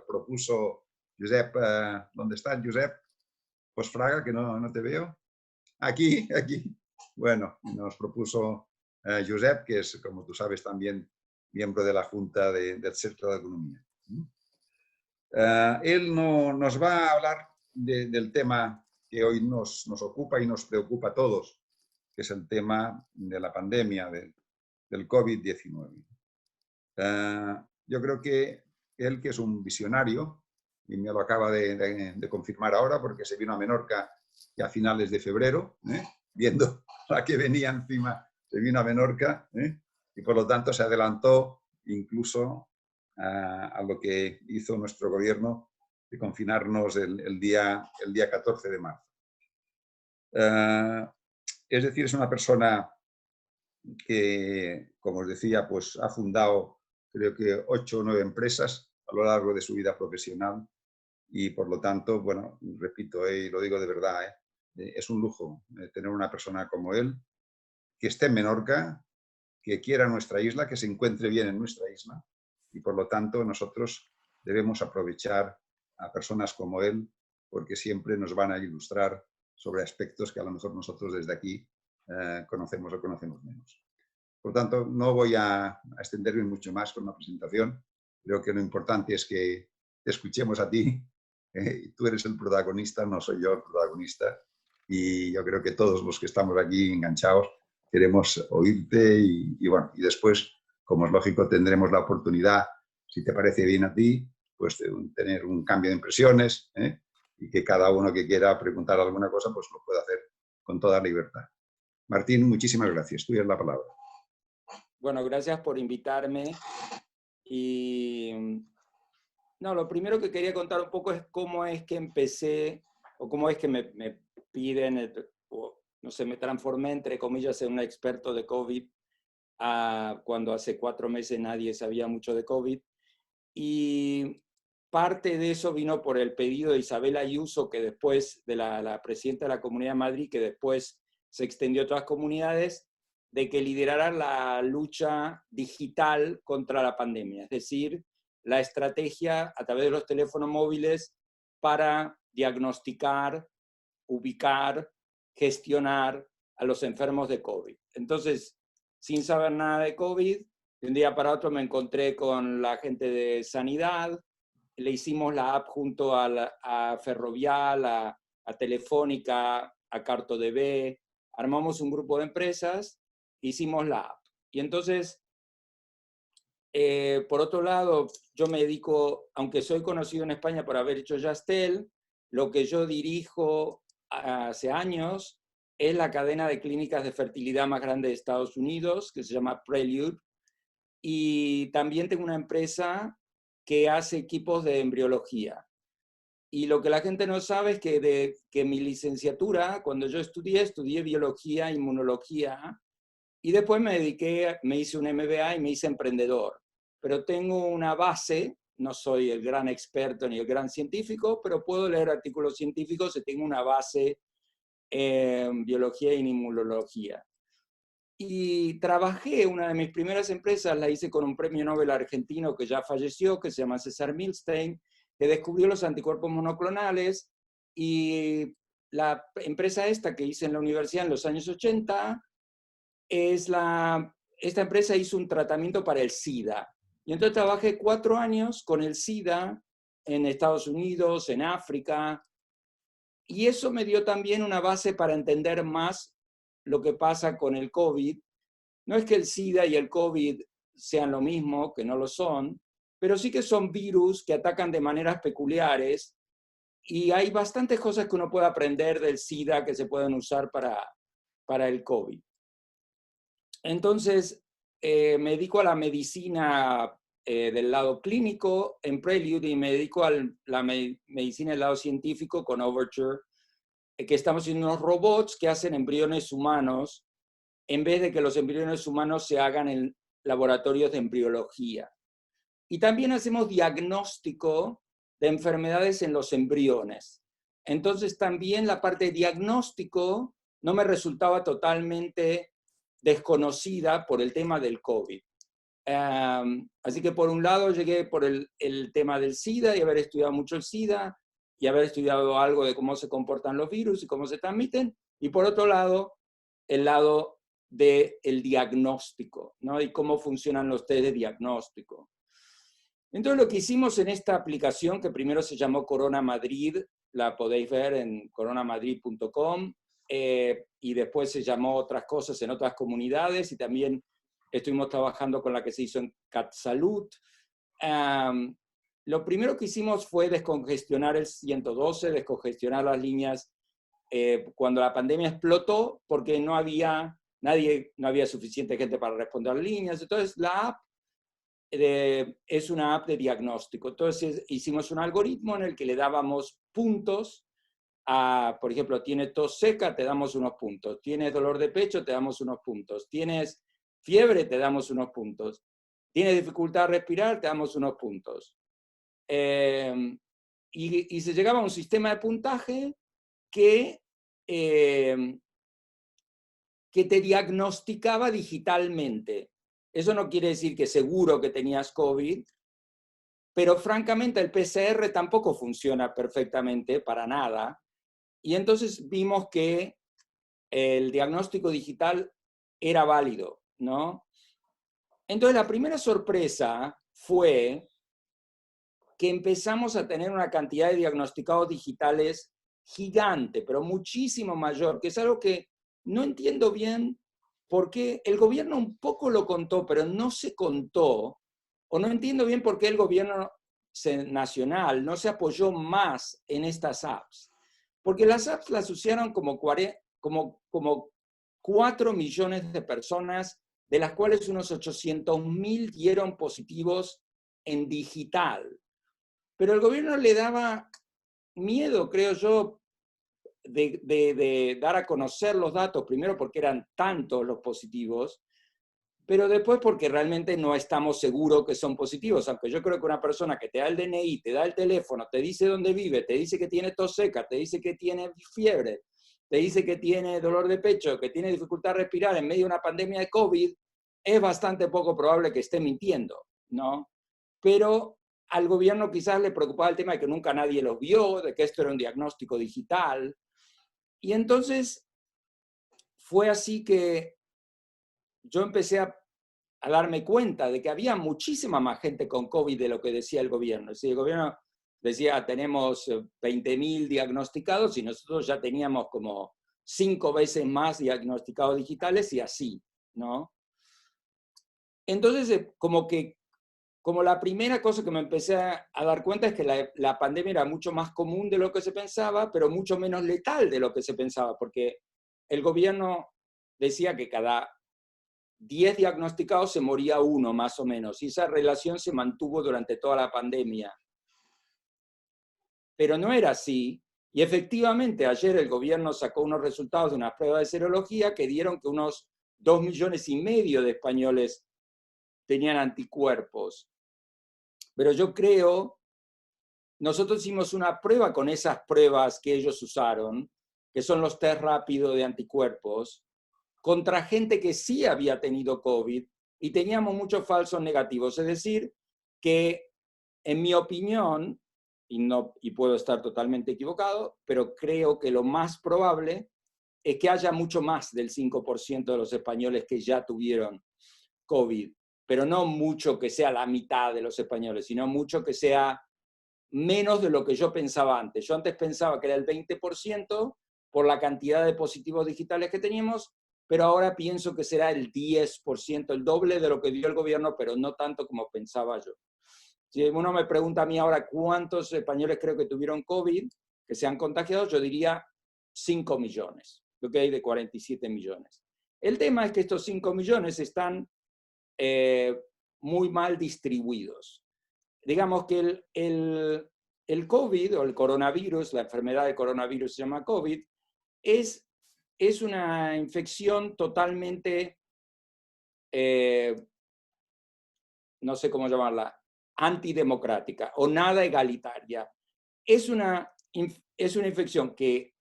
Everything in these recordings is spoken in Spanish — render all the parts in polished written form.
propuso Josep, ¿dónde está Josep? Pues Fraga, que no te veo. Aquí. Bueno, nos propuso Josep, que es, como tú sabes, también miembro de la Junta del Centro de Economía. Él nos va a hablar del tema que hoy nos ocupa y nos preocupa a todos, que es el tema de la pandemia del COVID-19. Yo creo que él, que es un visionario, y me lo acaba de confirmar ahora porque se vino a Menorca ya a finales de febrero, viendo la que venía encima, se vino a Menorca, y por lo tanto se adelantó incluso a lo que hizo nuestro gobierno de confinarnos el día 14 de marzo. Es decir, es una persona que, como os decía, pues ha fundado creo que 8 o 9 empresas a lo largo de su vida profesional y por lo tanto, bueno, repito, y lo digo de verdad, es un lujo tener una persona como él, que esté en Menorca, que quiera nuestra isla, que se encuentre bien en nuestra isla y por lo tanto nosotros debemos aprovechar a personas como él porque siempre nos van a ilustrar sobre aspectos que a lo mejor nosotros desde aquí conocemos o conocemos menos. Por tanto, no voy a extenderme mucho más con la presentación. Creo que lo importante es que te escuchemos a ti. Tú eres el protagonista, no soy yo el protagonista. Y yo creo que todos los que estamos aquí enganchados queremos oírte y bueno, y después, como es lógico, tendremos la oportunidad, si te parece bien a ti, pues de tener un cambio de impresiones, y que cada uno que quiera preguntar alguna cosa, pues lo pueda hacer con toda libertad. Martín, muchísimas gracias. Tuya es la palabra. Bueno, gracias por invitarme. Y no, lo primero que quería contar un poco es cómo es que empecé, o cómo es que me piden, o, no sé, me transformé, entre comillas, en un experto de COVID, cuando hace 4 meses nadie sabía mucho de COVID. Y parte de eso vino por el pedido de Isabel Ayuso, que después, de la presidenta de la Comunidad de Madrid, que después se extendió a otras comunidades, de que liderara la lucha digital contra la pandemia, es decir, la estrategia a través de los teléfonos móviles para diagnosticar, ubicar, gestionar a los enfermos de COVID. Entonces, sin saber nada de COVID, de un día para otro me encontré con la gente de Sanidad, le hicimos la app junto a Ferrovial, a Telefónica, a CartoDB, armamos un grupo de empresas, hicimos la app. Y entonces, por otro lado, yo me dedico, aunque soy conocido en España por haber hecho Yastel, lo que yo dirijo hace años es la cadena de clínicas de fertilidad más grande de Estados Unidos, que se llama Prelude, y también tengo una empresa que hace equipos de embriología. Y lo que la gente no sabe es que mi licenciatura, cuando yo estudié biología, inmunología, y después me hice un MBA y me hice emprendedor. Pero tengo una base, no soy el gran experto ni el gran científico, pero puedo leer artículos científicos y tengo una base en biología y en inmunología. Y trabajé, una de mis primeras empresas la hice con un premio Nobel argentino que ya falleció, que se llama César Milstein, que descubrió los anticuerpos monoclonales. Y la empresa esta que hice en la universidad en los años 80, esta empresa hizo un tratamiento para el SIDA. Y entonces trabajé 4 años con el SIDA en Estados Unidos, en África, y eso me dio también una base para entender más lo que pasa con el COVID. No es que el SIDA y el COVID sean lo mismo, que no lo son, pero sí que son virus que atacan de maneras peculiares y hay bastantes cosas que uno puede aprender del SIDA que se pueden usar para el COVID. Entonces, me dedico a la medicina del lado clínico en Prelude y me dedico a la medicina del lado científico con Overture, que estamos haciendo unos robots que hacen embriones humanos en vez de que los embriones humanos se hagan en laboratorios de embriología. Y también hacemos diagnóstico de enfermedades en los embriones. Entonces también la parte de diagnóstico no me resultaba totalmente desconocida por el tema del COVID. Así que por un lado llegué por el tema del SIDA y haber estudiado mucho el SIDA y haber estudiado algo de cómo se comportan los virus y cómo se transmiten. Y por otro lado, el lado del diagnóstico, ¿no? Y cómo funcionan los test de diagnóstico. Entonces lo que hicimos en esta aplicación, que primero se llamó Corona Madrid, la podéis ver en coronamadrid.com, y después se llamó otras cosas en otras comunidades, y también estuvimos trabajando con la que se hizo en CatSalud. Lo primero que hicimos fue descongestionar el 112, descongestionar las líneas cuando la pandemia explotó, porque no había suficiente gente para responder a las líneas. Entonces la app es una app de diagnóstico. Entonces hicimos un algoritmo en el que le dábamos puntos a, por ejemplo, tienes tos seca, te damos unos puntos. Tienes dolor de pecho, te damos unos puntos. Tienes fiebre, te damos unos puntos. Tienes dificultad a respirar, te damos unos puntos. Y se llegaba a un sistema de puntaje que te diagnosticaba digitalmente. Eso no quiere decir que seguro que tenías COVID, pero francamente el PCR tampoco funciona perfectamente para nada. Y entonces vimos que el diagnóstico digital era válido, ¿no? Entonces la primera sorpresa fue que empezamos a tener una cantidad de diagnosticados digitales gigante, pero muchísimo mayor, que es algo que no entiendo bien por qué el gobierno un poco lo contó, pero no se contó, o no entiendo bien por qué el gobierno nacional no se apoyó más en estas apps. Porque las apps las usaron como 4 millones de personas, de las cuales unos 800.000 dieron positivos en digital. Pero el gobierno le daba miedo, creo yo, de dar a conocer los datos, primero porque eran tantos los positivos, pero después porque realmente no estamos seguros que son positivos, aunque yo creo que una persona que te da el DNI, te da el teléfono, te dice dónde vive, te dice que tiene tos seca, te dice que tiene fiebre, te dice que tiene dolor de pecho, que tiene dificultad a respirar en medio de una pandemia de COVID, es bastante poco probable que esté mintiendo, ¿no? Pero al gobierno quizás le preocupaba el tema de que nunca nadie los vio, de que esto era un diagnóstico digital. Y entonces fue así que yo empecé a darme cuenta de que había muchísima más gente con COVID de lo que decía el gobierno. Es decir, el gobierno decía, tenemos 20.000 diagnosticados y nosotros ya teníamos como 5 veces más diagnosticados digitales y así, ¿no? Entonces, como la primera cosa que me empecé a dar cuenta es que la pandemia era mucho más común de lo que se pensaba, pero mucho menos letal de lo que se pensaba, porque el gobierno decía que cada 10 diagnosticados se moría uno, más o menos, y esa relación se mantuvo durante toda la pandemia. Pero no era así, y efectivamente ayer el gobierno sacó unos resultados de una prueba de serología que dieron que unos 2,5 millones de españoles tenían anticuerpos. Pero yo creo, nosotros hicimos una prueba con esas pruebas que ellos usaron, que son los test rápidos de anticuerpos, contra gente que sí había tenido COVID y teníamos muchos falsos negativos. Es decir, que en mi opinión, y puedo estar totalmente equivocado, pero creo que lo más probable es que haya mucho más del 5% de los españoles que ya tuvieron COVID, pero no mucho que sea la mitad de los españoles, sino mucho que sea menos de lo que yo pensaba antes. Yo antes pensaba que era el 20% por la cantidad de positivos digitales que teníamos, pero ahora pienso que será el 10%, el doble de lo que dio el gobierno, pero no tanto como pensaba yo. Si uno me pregunta a mí ahora cuántos españoles creo que tuvieron COVID, que se han contagiado, yo diría 5 millones, ¿ok? De 47 millones. El tema es que estos 5 millones están muy mal distribuidos. Digamos que el COVID o el coronavirus, la enfermedad de coronavirus se llama COVID, es una infección totalmente, no sé cómo llamarla, antidemocrática o nada egalitaria. Es una infección que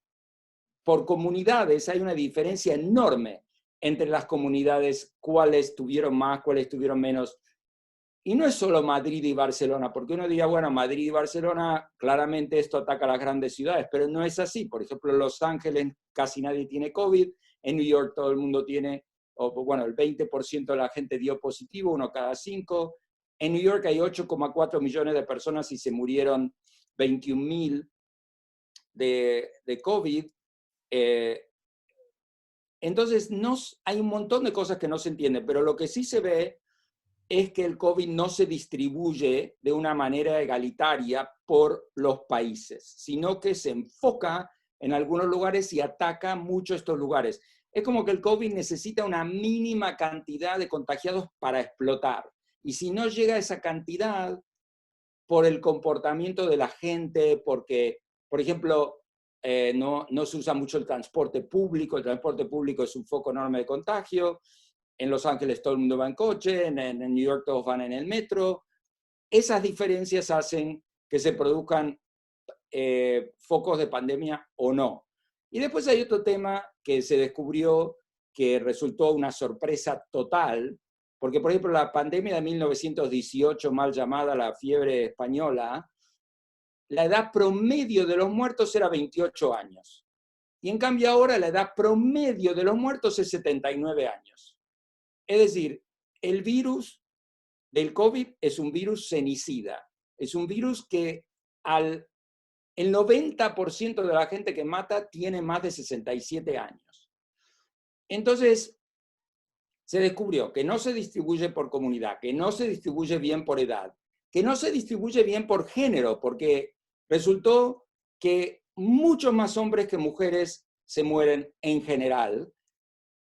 por comunidades hay una diferencia enorme entre las comunidades, cuáles tuvieron más, cuáles tuvieron menos Y no es solo Madrid y Barcelona, porque uno diría, bueno, Madrid y Barcelona, claramente esto ataca a las grandes ciudades, pero no es así. Por ejemplo, en Los Ángeles casi nadie tiene COVID, en New York todo el mundo tiene, o bueno, el 20% de la gente dio positivo, 1 cada 5. En New York hay 8,4 millones de personas y se murieron 21.000 de COVID. Entonces, hay un montón de cosas que no se entienden, pero lo que sí se ve es que el COVID no se distribuye de una manera egalitaria por los países, sino que se enfoca en algunos lugares y ataca mucho estos lugares. Es como que el COVID necesita una mínima cantidad de contagiados para explotar. Y si no llega a esa cantidad, por el comportamiento de la gente, porque, por ejemplo, no se usa mucho el transporte público es un foco enorme de contagio. En Los Ángeles todo el mundo va en coche, en New York todos van en el metro. Esas diferencias hacen que se produzcan focos de pandemia o no. Y después hay otro tema que se descubrió que resultó una sorpresa total, porque por ejemplo la pandemia de 1918, mal llamada la fiebre española, la edad promedio de los muertos era 28 años. Y en cambio ahora la edad promedio de los muertos es 79 años. Es decir, el virus del COVID es un virus cenicida. Es un virus que el 90% de la gente que mata tiene más de 67 años. Entonces, se descubrió que no se distribuye por comunidad, que no se distribuye bien por edad, que no se distribuye bien por género, porque resultó que muchos más hombres que mujeres se mueren en general,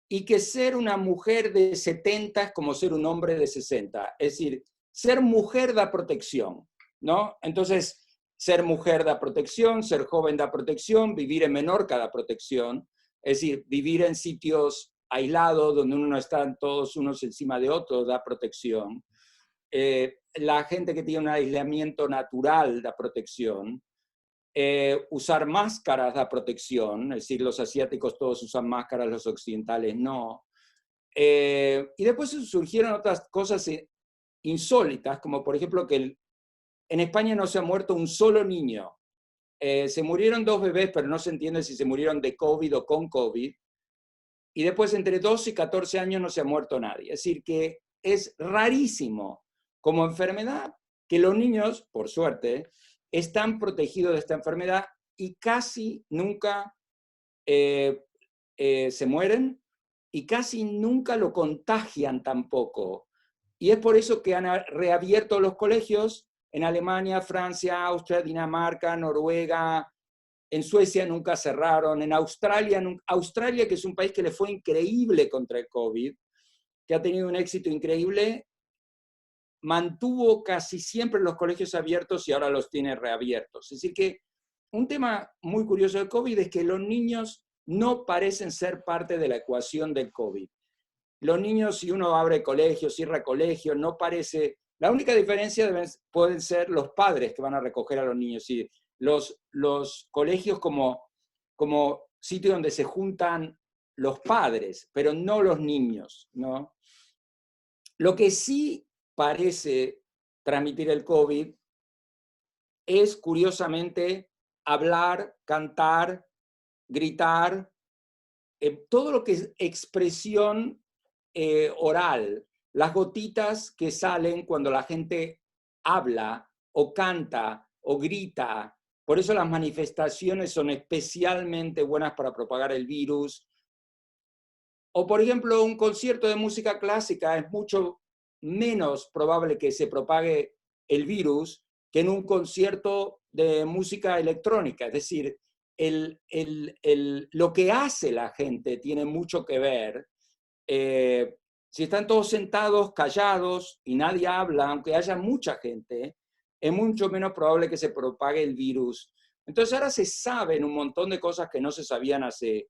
y que ser una mujer de 70 es como ser un hombre de 60. Es decir, ser mujer da protección, ¿no? Entonces, ser mujer da protección, ser joven da protección, vivir en Menorca da protección. Es decir, vivir en sitios aislados donde uno no están todos unos encima de otros da protección. La gente que tiene un aislamiento natural da protección. Usar máscaras da protección, es decir, los asiáticos todos usan máscaras, los occidentales no. Y después surgieron otras cosas insólitas, como por ejemplo que en España no se ha muerto un solo niño. Se murieron 2 bebés, pero no se entiende si se murieron de COVID o con COVID. Y después entre 12 y 14 años no se ha muerto nadie. Es decir, que es rarísimo como enfermedad que los niños, por suerte, están protegidos de esta enfermedad y casi nunca se mueren y casi nunca lo contagian tampoco. Y es por eso que han reabierto los colegios en Alemania, Francia, Austria, Dinamarca, Noruega. En Suecia nunca cerraron, en Australia, que es un país que le fue increíble contra el COVID, que ha tenido un éxito increíble, mantuvo casi siempre los colegios abiertos y ahora los tiene reabiertos. Es decir que un tema muy curioso del COVID es que los niños no parecen ser parte de la ecuación del COVID. Los niños, si uno abre colegios, cierra colegios, no parece... La única diferencia pueden ser los padres que van a recoger a los niños. ¿Sí? Los colegios como sitio donde se juntan los padres, pero no los niños, ¿no? Lo que sí parece transmitir el COVID es, curiosamente, hablar, cantar, gritar, todo lo que es expresión oral, las gotitas que salen cuando la gente habla o canta o grita. Por eso las manifestaciones son especialmente buenas para propagar el virus. O, por ejemplo, un concierto de música clásica es mucho menos probable que se propague el virus que en un concierto de música electrónica. Es decir, lo que hace la gente tiene mucho que ver. Si están todos sentados, callados, y nadie habla, aunque haya mucha gente, es mucho menos probable que se propague el virus. Entonces ahora se saben un montón de cosas que no se sabían hace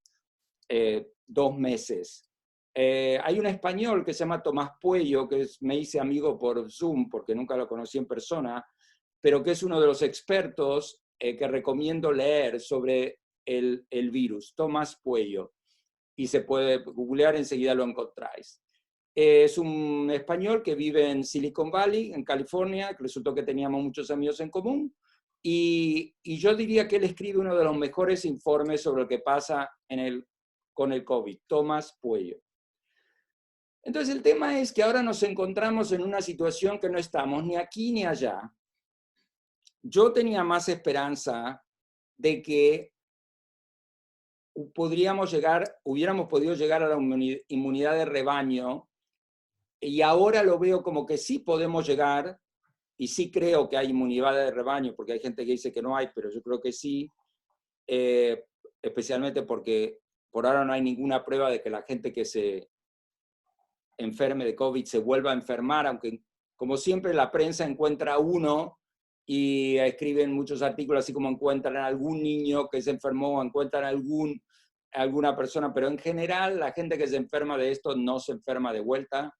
2 meses. Hay un español que se llama Tomás Puello, que me hice amigo por Zoom, porque nunca lo conocí en persona, pero que es uno de los expertos que recomiendo leer sobre el virus, Tomás Puello. Y se puede googlear, enseguida lo encontráis. Es un español que vive en Silicon Valley, en California, que resultó que teníamos muchos amigos en común. Y yo diría que él escribe uno de los mejores informes sobre lo que pasa con el COVID, Tomás Puello. Entonces el tema es que ahora nos encontramos en una situación que no estamos ni aquí ni allá. Yo tenía más esperanza de que hubiéramos podido llegar a la inmunidad de rebaño, y ahora lo veo como que sí podemos llegar, y sí creo que hay inmunidad de rebaño, porque hay gente que dice que no hay, pero yo creo que sí, especialmente porque por ahora no hay ninguna prueba de que la gente que se enferme de COVID se vuelva a enfermar, aunque como siempre la prensa encuentra uno y escriben muchos artículos, así como encuentran a algún niño que se enfermó, o encuentran alguna persona, pero en general la gente que se enferma de esto no se enferma de vuelta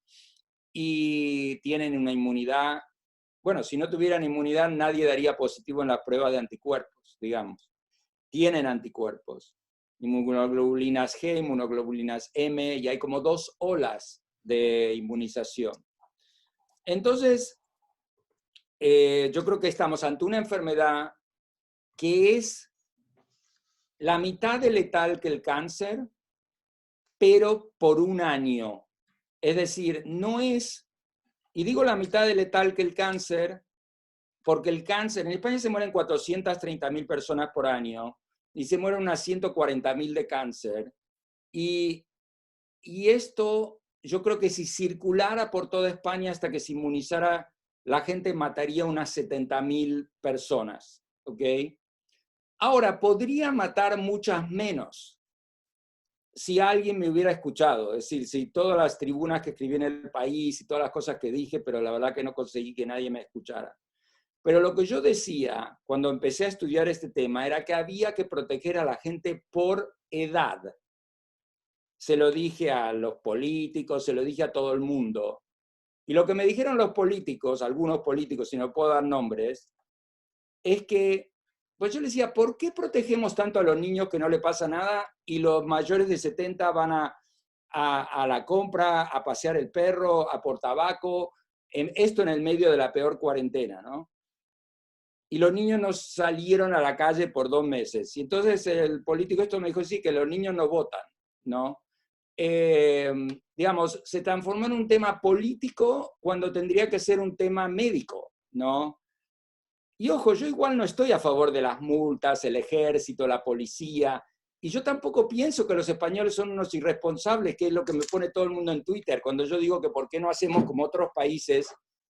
y tienen una inmunidad. Bueno, si no tuvieran inmunidad, nadie daría positivo en la prueba de anticuerpos, digamos. Tienen anticuerpos, inmunoglobulinas G, inmunoglobulinas M, y hay como 2 olas de inmunización. Entonces, yo creo que estamos ante una enfermedad que es la mitad de letal que el cáncer, pero por 1 año. Es decir, no es, y digo la mitad de letal que el cáncer, porque el cáncer, en España se mueren 430.000 personas por año, y se mueren unas 140.000 de cáncer, y esto yo creo que si circulara por toda España hasta que se inmunizara, la gente mataría unas 70.000 personas, ¿ok? Ahora, podría matar muchas menos si alguien me hubiera escuchado, es decir, si todas las tribunas que escribí en El País y todas las cosas que dije, pero la verdad que no conseguí que nadie me escuchara. Pero lo que yo decía cuando empecé a estudiar este tema era que había que proteger a la gente por edad. Se lo dije a los políticos, se lo dije a todo el mundo. Y lo que me dijeron los políticos, algunos políticos, si no puedo dar nombres, es que, pues yo les decía, ¿por qué protegemos tanto a los niños que no le pasa nada y los mayores de 70 van a la compra, a pasear el perro, a por tabaco, esto en el medio de la peor cuarentena, ¿no? Y los niños no salieron a la calle por 2 meses. Y entonces el político esto me dijo, sí, que los niños no votan, ¿no? Digamos, se transformó en un tema político cuando tendría que ser un tema médico, ¿no? Y ojo, yo igual no estoy a favor de las multas, el ejército, la policía, y yo tampoco pienso que los españoles son unos irresponsables, que es lo que me pone todo el mundo en Twitter, cuando yo digo que por qué no hacemos como otros países.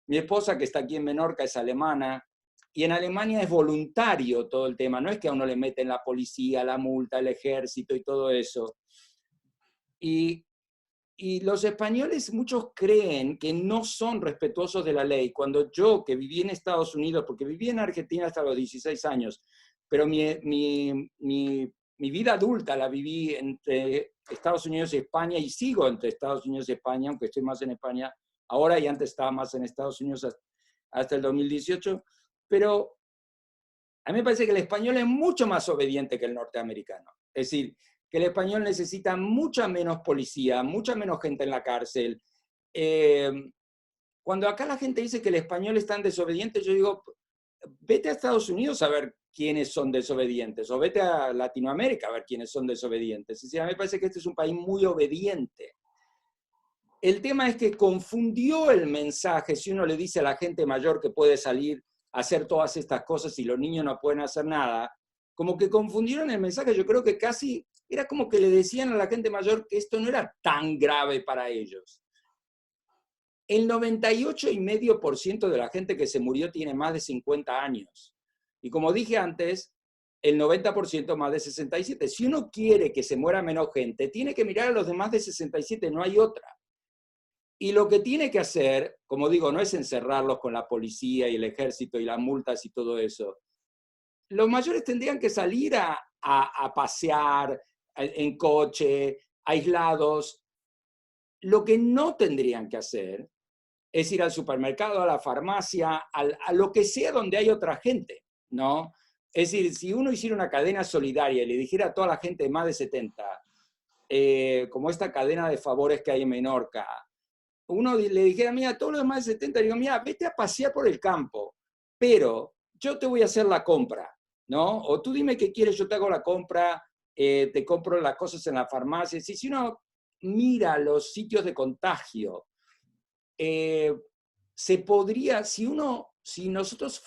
Mi esposa, que está aquí en Menorca, es alemana, y en Alemania es voluntario todo el tema, no es que a uno le meten la policía, la multa, el ejército y todo eso. Y los españoles, muchos creen que no son respetuosos de la ley. Cuando yo, que viví en Estados Unidos, porque viví en Argentina hasta los 16 años, pero mi vida adulta la viví entre Estados Unidos y España, y sigo entre Estados Unidos y España, aunque estoy más en España ahora, y antes estaba más en Estados Unidos hasta el 2018, pero a mí me parece que el español es mucho más obediente que el norteamericano. Es decir, que el español necesita mucha menos policía, mucha menos gente en la cárcel. Cuando acá la gente dice que el español es tan desobediente, yo digo, vete a Estados Unidos a ver quiénes son desobedientes, o vete a Latinoamérica a ver quiénes son desobedientes. Es decir, a mí me parece que este es un país muy obediente. El tema es que confundió el mensaje. Si uno le dice a la gente mayor que puede salir a hacer todas estas cosas y los niños no pueden hacer nada, como que confundieron el mensaje. Yo creo que casi era como que le decían a la gente mayor que esto no era tan grave para ellos. El 98,5% de la gente que se murió tiene más de 50 años. Y como dije antes, el 90% más de 67. Si uno quiere que se muera menos gente, tiene que mirar a los demás de 67, no hay otra. Y lo que tiene que hacer, como digo, no es encerrarlos con la policía y el ejército y las multas y todo eso. Los mayores tendrían que salir a pasear en coche, aislados. Lo que no tendrían que hacer es ir al supermercado, a la farmacia, a lo que sea donde hay otra gente, ¿no? Es decir, si uno hiciera una cadena solidaria y le dijera a toda la gente de más de 70, como esta cadena de favores que hay en Menorca, uno le dijera, mira, a todos los más de 70, digo, mira, vete a pasear por el campo, pero yo te voy a hacer la compra, ¿no? O tú dime qué quieres, yo te hago la compra, te compro las cosas en la farmacia. Si uno mira los sitios de contagio, se podría, si nosotros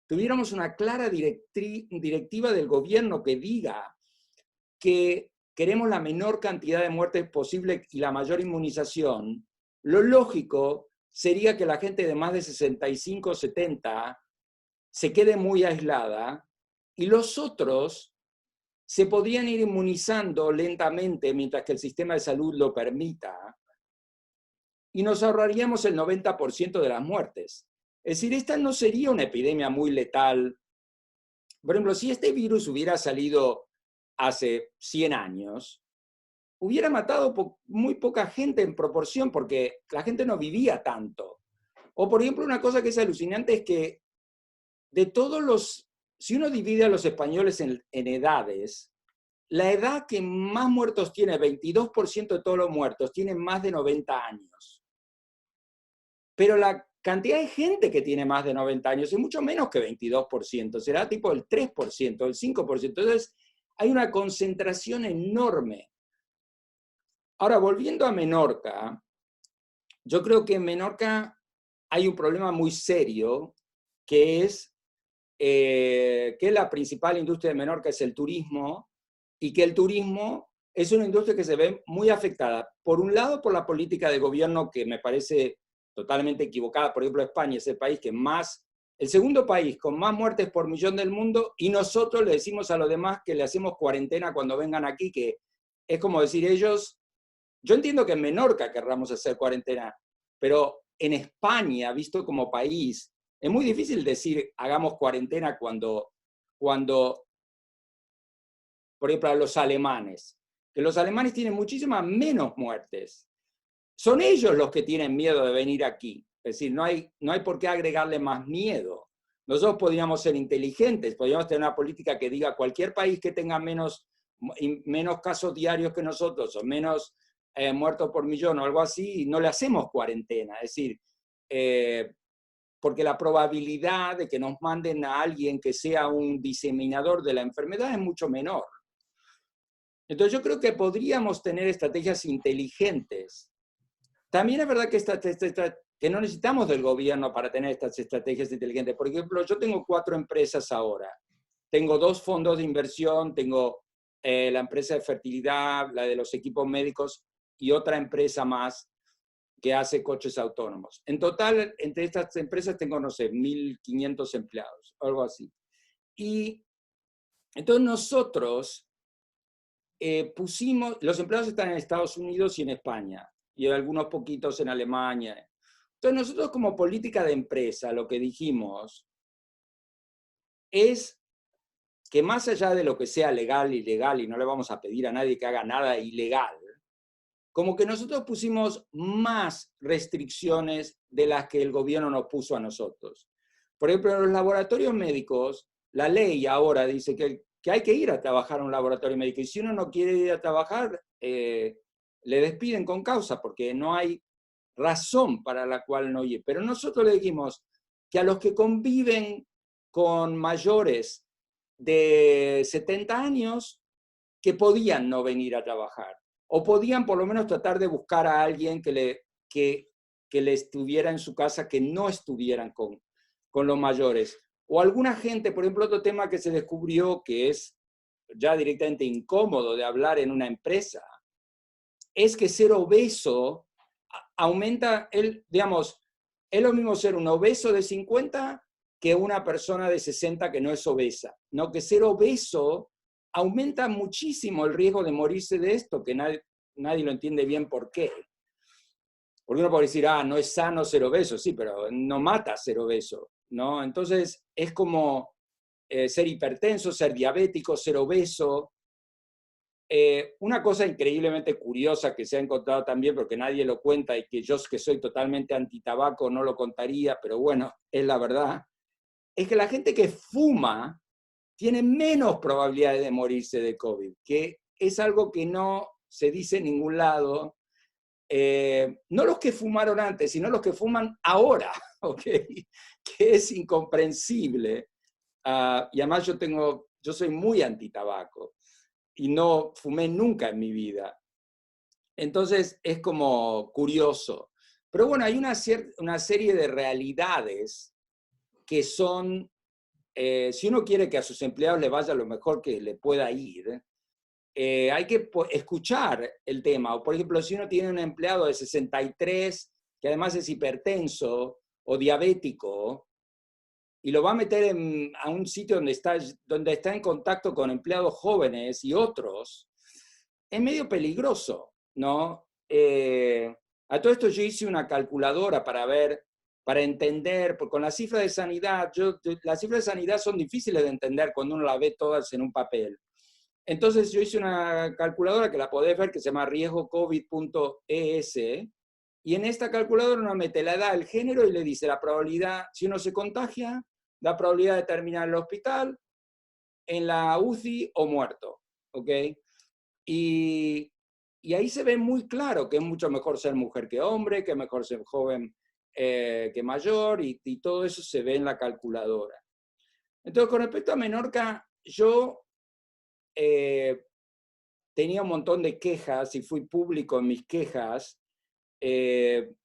tuviéramos una clara directiva del gobierno que diga que queremos la menor cantidad de muertes posible y la mayor inmunización, lo lógico sería que la gente de más de 65 o 70 se quede muy aislada y los otros se podrían ir inmunizando lentamente mientras que el sistema de salud lo permita y nos ahorraríamos el 90% de las muertes. Es decir, esta no sería una epidemia muy letal. Por ejemplo, si este virus hubiera salido hace 100 años, hubiera matado muy poca gente en proporción porque la gente no vivía tanto. O, por ejemplo, una cosa que es alucinante es que de todos si uno divide a los españoles en edades, la edad que más muertos tiene, 22% de todos los muertos, tienen más de 90 años. Pero la cantidad de gente que tiene más de 90 años es mucho menos que 22%, será tipo el 3%, el 5%. Entonces, hay una concentración enorme. Ahora, volviendo a Menorca, yo creo que en Menorca hay un problema muy serio, que es que la principal industria de Menorca es el turismo, y que el turismo es una industria que se ve muy afectada, por un lado por la política de gobierno que me parece totalmente equivocada. Por ejemplo, España es el segundo país con más muertes por millón del mundo, y nosotros le decimos a los demás que le hacemos cuarentena cuando vengan aquí, que es como decir ellos, yo entiendo que en Menorca querramos hacer cuarentena, pero en España, visto como país, es muy difícil decir hagamos cuarentena cuando por ejemplo, a los alemanes, que los alemanes tienen muchísimas menos muertes. Son ellos los que tienen miedo de venir aquí. Es decir, no hay por qué agregarle más miedo. Nosotros podríamos ser inteligentes, podríamos tener una política que diga cualquier país que tenga menos casos diarios que nosotros, o menos muertos por millón o algo así, no le hacemos cuarentena. Es decir, porque la probabilidad de que nos manden a alguien que sea un diseminador de la enfermedad es mucho menor. Entonces yo creo que podríamos tener estrategias inteligentes. También es verdad que no necesitamos del gobierno para tener estas estrategias inteligentes. Por ejemplo, yo tengo 4 empresas ahora. Tengo 2 fondos de inversión, tengo la empresa de fertilidad, la de los equipos médicos, y otra empresa más que hace coches autónomos. En total, entre estas empresas tengo, no sé, 1.500 empleados, algo así. Y entonces nosotros los empleados están en Estados Unidos y en España, y algunos poquitos en Alemania. Entonces nosotros, como política de empresa, lo que dijimos es que más allá de lo que sea legal, ilegal, y no le vamos a pedir a nadie que haga nada ilegal, como que nosotros pusimos más restricciones de las que el gobierno nos puso a nosotros. Por ejemplo, en los laboratorios médicos, la ley ahora dice que hay que ir a trabajar a un laboratorio médico, y si uno no quiere ir a trabajar, le despiden con causa, porque no hay razón para la cual no ir. Pero nosotros le dijimos que a los que conviven con mayores de 70 años, que podían no venir a trabajar, o podían por lo menos tratar de buscar a alguien que le estuviera en su casa, que no estuvieran con los mayores. O alguna gente, por ejemplo, otro tema que se descubrió que es ya directamente incómodo de hablar en una empresa, es que ser obeso aumenta, digamos, es lo mismo ser un obeso de 50 que una persona de 60 que no es obesa, ¿no? Que ser obeso aumenta muchísimo el riesgo de morirse de esto, que nadie lo entiende bien por qué. Porque uno puede decir, no es sano ser obeso, sí, pero no mata ser obeso, ¿no? Entonces es como ser hipertenso, ser diabético, ser obeso. Una cosa increíblemente curiosa que se ha encontrado también, porque nadie lo cuenta, y que yo, que soy totalmente antitabaco, no lo contaría, pero bueno, es la verdad, es que la gente que fuma tiene menos probabilidades de morirse de COVID, que es algo que no se dice en ningún lado, no los que fumaron antes, sino los que fuman ahora, ¿ok? Que es incomprensible. Y además yo soy muy antitabaco y no fumé nunca en mi vida. Entonces es como curioso. Pero bueno, hay una serie de realidades que son, si uno quiere que a sus empleados le vaya lo mejor que le pueda ir, hay que escuchar el tema. O por ejemplo, si uno tiene un empleado de 63, que además es hipertenso o diabético, y lo va a meter a un sitio donde está en contacto con empleados jóvenes y otros, es medio peligroso, ¿no? A todo esto yo hice una calculadora para entender, porque con las cifras de sanidad, las cifras de sanidad son difíciles de entender cuando uno las ve todas en un papel. Entonces yo hice una calculadora que la podés ver, que se llama riesgocovid.es, y en esta calculadora uno mete la edad, el género y le dice la probabilidad, si uno se contagia, la probabilidad de terminar en el hospital, en la UCI o muerto, ¿ok? Y ahí se ve muy claro que es mucho mejor ser mujer que hombre, que es mejor ser joven que mayor, y todo eso se ve en la calculadora. Entonces, con respecto a Menorca, yo tenía un montón de quejas y fui público en mis quejas de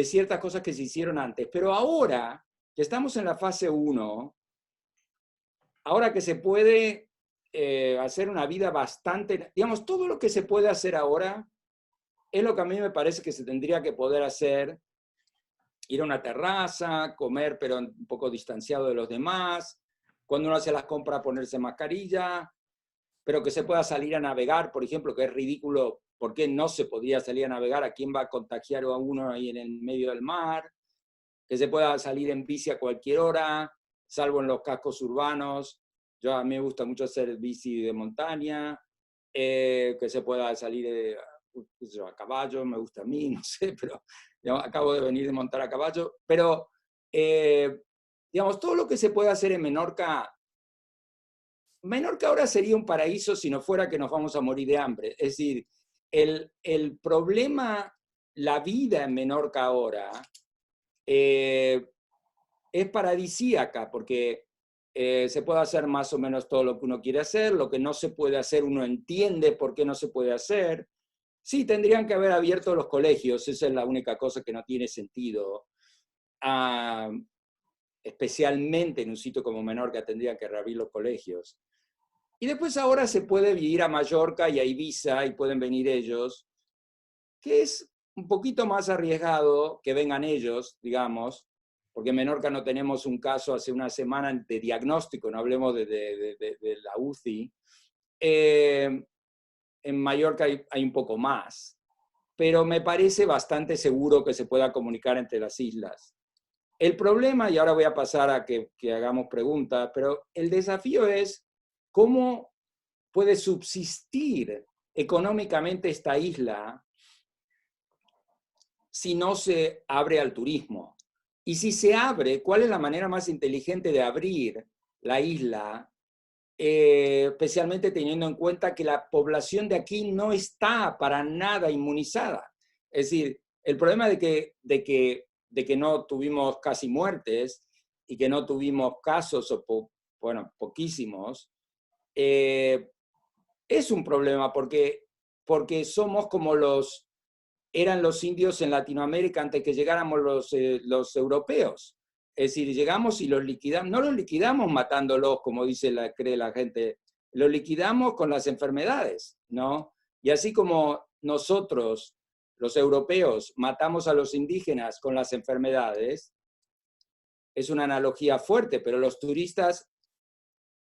ciertas cosas que se hicieron antes. Pero ahora que estamos en la fase 1, ahora que se puede hacer una vida bastante, digamos, todo lo que se puede hacer ahora es lo que a mí me parece que se tendría que poder hacer: ir a una terraza, comer pero un poco distanciado de los demás, cuando uno hace las compras ponerse mascarilla, pero que se pueda salir a navegar, por ejemplo, que es ridículo, ¿por qué no se podía salir a navegar? ¿A quién va a contagiar a uno ahí en el medio del mar? Que se pueda salir en bici a cualquier hora, salvo en los cascos urbanos. A mí me gusta mucho hacer bici de montaña, que se pueda salir a caballo, me gusta a mí, no sé, pero yo acabo de venir de montar a caballo. Pero, digamos, todo lo que se puede hacer en Menorca ahora sería un paraíso si no fuera que nos vamos a morir de hambre. Es decir, el problema, la vida en Menorca ahora es paradisíaca, porque se puede hacer más o menos todo lo que uno quiere hacer, lo que no se puede hacer uno entiende por qué no se puede hacer. Sí, tendrían que haber abierto los colegios, esa es la única cosa que no tiene sentido. Especialmente en un sitio como Menorca tendrían que reabrir los colegios. Y después ahora se puede ir a Mallorca y a Ibiza y pueden venir ellos, que es un poquito más arriesgado que vengan ellos, digamos, porque en Menorca no tenemos un caso hace una semana de diagnóstico, no hablemos de la UCI. En Mallorca hay un poco más, pero me parece bastante seguro que se pueda comunicar entre las islas. El problema, y ahora voy a pasar a que hagamos preguntas, pero el desafío es cómo puede subsistir económicamente esta isla si no se abre al turismo. Y si se abre, ¿cuál es la manera más inteligente de abrir la isla? Especialmente teniendo en cuenta que la población de aquí no está para nada inmunizada. Es decir, el problema de que no tuvimos casi muertes y que no tuvimos casos, bueno, poquísimos, es un problema porque somos como eran los indios en Latinoamérica antes que llegáramos los europeos. Es decir, llegamos y los liquidamos, no los liquidamos matándolos, como cree la gente, los liquidamos con las enfermedades, ¿no? Y así como nosotros, los europeos, matamos a los indígenas con las enfermedades, es una analogía fuerte, pero los turistas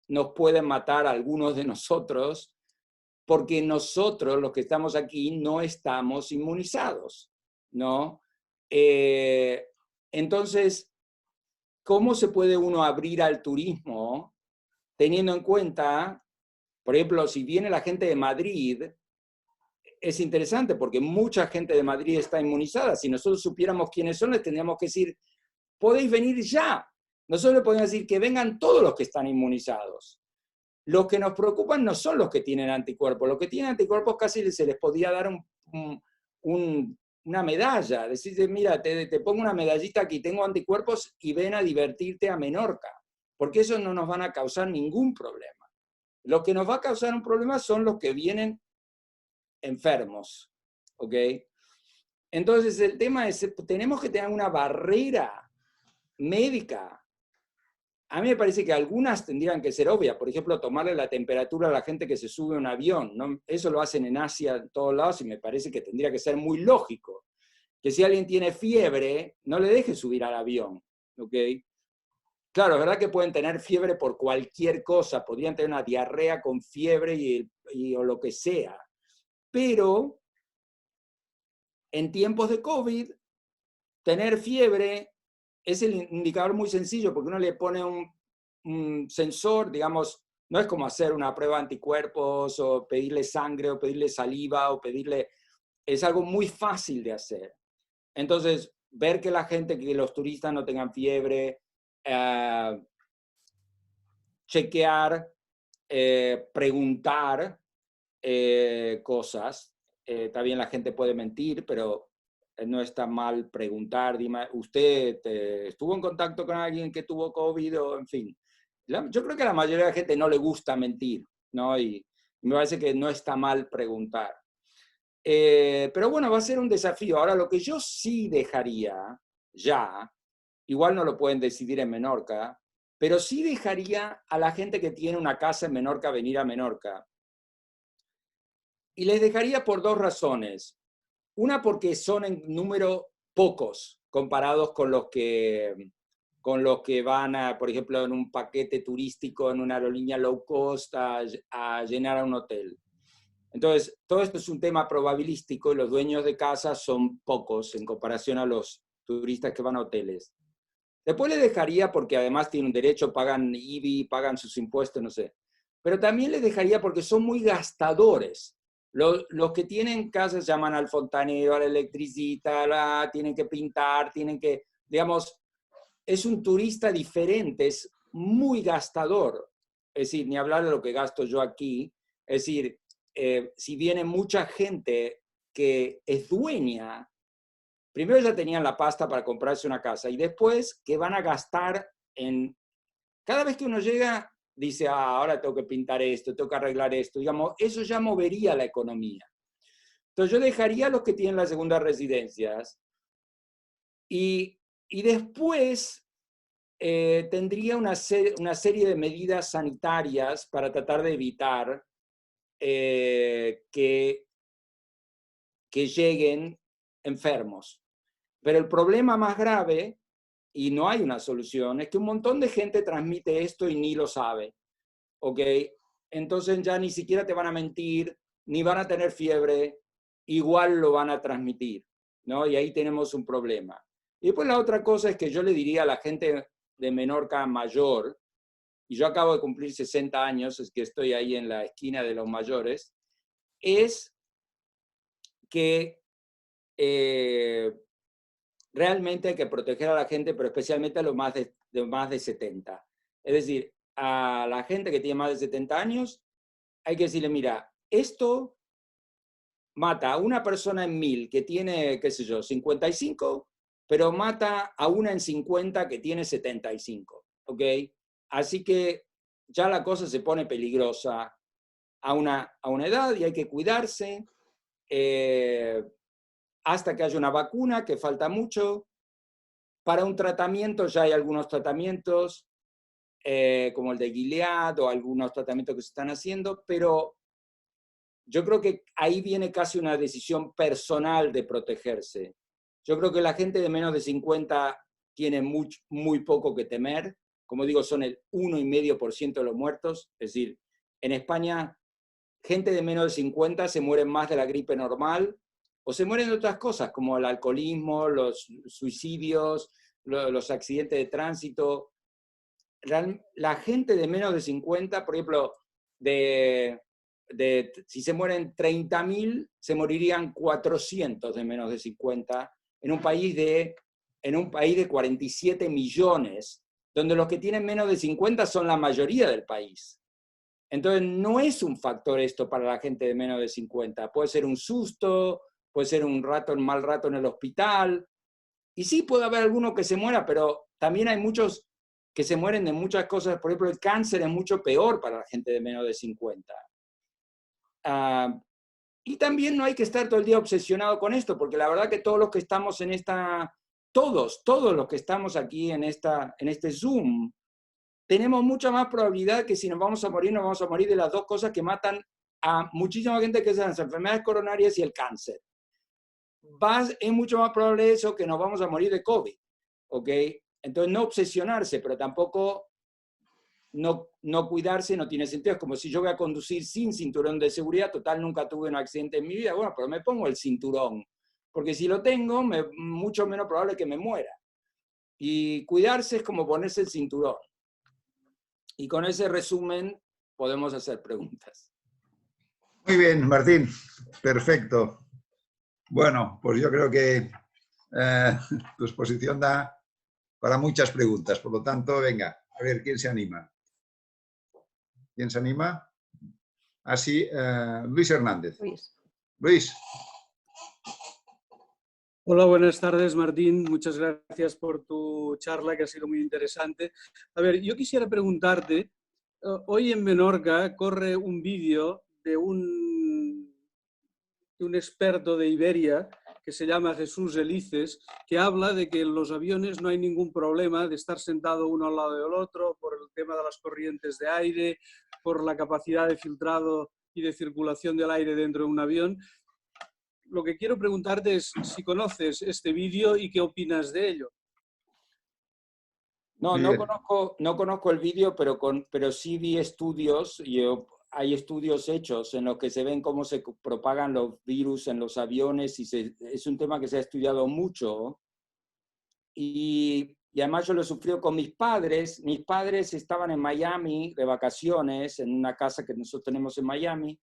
nos pueden matar a algunos de nosotros porque nosotros, los que estamos aquí, no estamos inmunizados, ¿no? Entonces, ¿cómo se puede uno abrir al turismo teniendo en cuenta, por ejemplo, si viene la gente de Madrid, es interesante porque mucha gente de Madrid está inmunizada. Si nosotros supiéramos quiénes son, les tendríamos que decir, podéis venir ya. Nosotros le podemos decir que vengan todos los que están inmunizados. Los que nos preocupan no son los que tienen anticuerpos. Los que tienen anticuerpos casi se les podía dar una medalla, decirte, mira, te pongo una medallita aquí, tengo anticuerpos y ven a divertirte a Menorca, porque eso no nos van a causar ningún problema. Lo que nos va a causar un problema son los que vienen enfermos, ¿ok? Entonces el tema es, tenemos que tener una barrera médica. A mí me parece que algunas tendrían que ser obvias, por ejemplo, tomarle la temperatura a la gente que se sube a un avión, ¿no? Eso lo hacen en Asia en todos lados y me parece que tendría que ser muy lógico, que si alguien tiene fiebre, no le deje subir al avión, ¿ok? Claro, es verdad que pueden tener fiebre por cualquier cosa, podrían tener una diarrea con fiebre o lo que sea, pero en tiempos de COVID, tener fiebre es el indicador muy sencillo, porque uno le pone un sensor, digamos, no es como hacer una prueba de anticuerpos, o pedirle sangre, o pedirle saliva, o pedirle... Es algo muy fácil de hacer. Entonces, ver que la gente, que los turistas no tengan fiebre, chequear, preguntar cosas. También la gente puede mentir, pero no está mal preguntar. Dime, ¿usted estuvo en contacto con alguien que tuvo COVID? O, en fin, yo creo que a la mayoría de la gente no le gusta mentir, ¿no? Y me parece que no está mal preguntar. Pero bueno, va a ser un desafío. Ahora, lo que yo sí dejaría ya, igual no lo pueden decidir en Menorca, pero sí dejaría a la gente que tiene una casa en Menorca venir a Menorca. Y les dejaría por dos razones. Una, porque son en número pocos comparados con los que van, por ejemplo, en un paquete turístico, en una aerolínea low cost, a llenar a un hotel. Entonces, todo esto es un tema probabilístico y los dueños de casa son pocos en comparación a los turistas que van a hoteles. Después les dejaría porque además tienen un derecho, pagan IBI, pagan sus impuestos, no sé. Pero también les dejaría porque son muy gastadores. Los que tienen casas llaman al fontanero, al electricista, tienen que pintar, tienen que, digamos, es un turista diferente, es muy gastador. Es decir, ni hablar de lo que gasto yo aquí. Es decir, si viene mucha gente que es dueña, primero ya tenían la pasta para comprarse una casa y después que van a gastar en... Cada vez que uno llega, dice, ahora tengo que pintar esto, tengo que arreglar esto. Digamos, eso ya movería la economía. Entonces yo dejaría a los que tienen las segundas residencias y después tendría una serie de medidas sanitarias para tratar de evitar que lleguen enfermos. Pero el problema más grave, y no hay una solución, es que un montón de gente transmite esto y ni lo sabe. ¿Ok? Entonces ya ni siquiera te van a mentir, ni van a tener fiebre, igual lo van a transmitir, ¿no? Y ahí tenemos un problema. Y después la otra cosa es que yo le diría a la gente de Menorca mayor, y yo acabo de cumplir 60 años, es que estoy ahí en la esquina de los mayores, es que realmente hay que proteger a la gente, pero especialmente a los más de 70. Es decir, a la gente que tiene más de 70 años, hay que decirle, mira, esto mata a una persona en 1000 que tiene, qué sé yo, 55, pero mata a una en 50 que tiene 75, ¿ok? Así que ya la cosa se pone peligrosa a una edad y hay que cuidarse hasta que haya una vacuna, que falta mucho. Para un tratamiento ya hay algunos tratamientos, como el de Gilead o algunos tratamientos que se están haciendo, pero yo creo que ahí viene casi una decisión personal de protegerse. Yo creo que la gente de menos de 50 tiene muy poco que temer. Como digo, son el 1,5% de los muertos. Es decir, en España, gente de menos de 50 se mueren más de la gripe normal o se mueren de otras cosas, como el alcoholismo, los suicidios, los accidentes de tránsito. La gente de menos de 50, por ejemplo, si se mueren 30.000, se morirían 400 de menos de 50 en un país de 47 millones, donde los que tienen menos de 50 son la mayoría del país. Entonces, no es un factor esto para la gente de menos de 50. Puede ser un susto, puede ser un mal rato en el hospital. Y sí puede haber alguno que se muera, pero también hay muchos que se mueren de muchas cosas. Por ejemplo, el cáncer es mucho peor para la gente de menos de 50. Y también no hay que estar todo el día obsesionado con esto, porque la verdad que todos los que estamos en todos los que estamos aquí en este Zoom, tenemos mucha más probabilidad que si nos vamos a morir de las dos cosas que matan a muchísima gente, que son las enfermedades coronarias y el cáncer. Es mucho más probable eso que nos vamos a morir de COVID, ¿ok? Entonces no obsesionarse, pero tampoco no cuidarse no tiene sentido. Es como si yo voy a conducir sin cinturón de seguridad, total, nunca tuve un accidente en mi vida, bueno, pero me pongo el cinturón, porque si lo tengo, mucho menos probable que me muera. Y cuidarse es como ponerse el cinturón. Y con ese resumen podemos hacer preguntas. Muy bien, Martín. Perfecto. Bueno, pues yo creo que tu exposición da para muchas preguntas. Por lo tanto, venga, a ver, ¿quién se anima? ¿Quién se anima? Así, Luis Hernández. Luis. Hola, buenas tardes, Martín. Muchas gracias por tu charla, que ha sido muy interesante. A ver, yo quisiera preguntarte, hoy en Menorca corre un vídeo de un experto de Iberia que se llama Jesús Elices, que habla de que en los aviones no hay ningún problema de estar sentado uno al lado del otro por el tema de las corrientes de aire, por la capacidad de filtrado y de circulación del aire dentro de un avión. Lo que quiero preguntarte es si conoces este vídeo y qué opinas de ello. No conozco el vídeo, pero sí vi estudios, y hay estudios hechos en los que se ven cómo se propagan los virus en los aviones, y es un tema que se ha estudiado mucho. Y además yo lo he sufrido con mis padres. Mis padres estaban en Miami de vacaciones, en una casa que nosotros tenemos en Miami,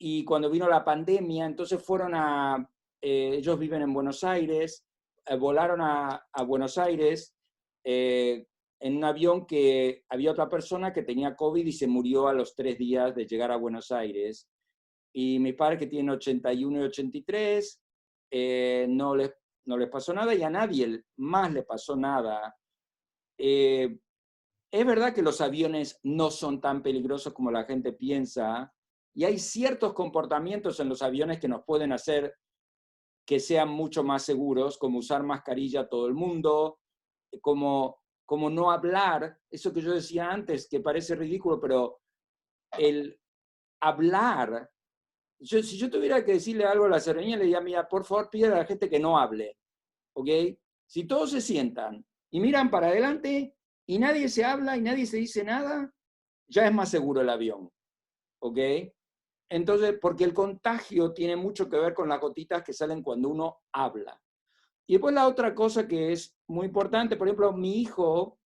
y cuando vino la pandemia, entonces ellos viven en Buenos Aires, volaron a Buenos Aires en un avión que había otra persona que tenía COVID y se murió a los 3 días de llegar a Buenos Aires. Y mis padres, que tienen 81 y 83, no les pasó nada, y a nadie más le pasó nada. Es verdad que los aviones no son tan peligrosos como la gente piensa, y hay ciertos comportamientos en los aviones que nos pueden hacer que sean mucho más seguros, como usar mascarilla todo el mundo, como no hablar, eso que yo decía antes, que parece ridículo, pero el hablar, si yo tuviera que decirle algo a la cervecería, le diría, mira, por favor, pide a la gente que no hable, ¿ok? Si todos se sientan y miran para adelante y nadie se habla y nadie se dice nada, ya es más seguro el avión, ¿ok? Entonces, porque el contagio tiene mucho que ver con las gotitas que salen cuando uno habla. Y después la otra cosa que es muy importante, por ejemplo, mi hijo,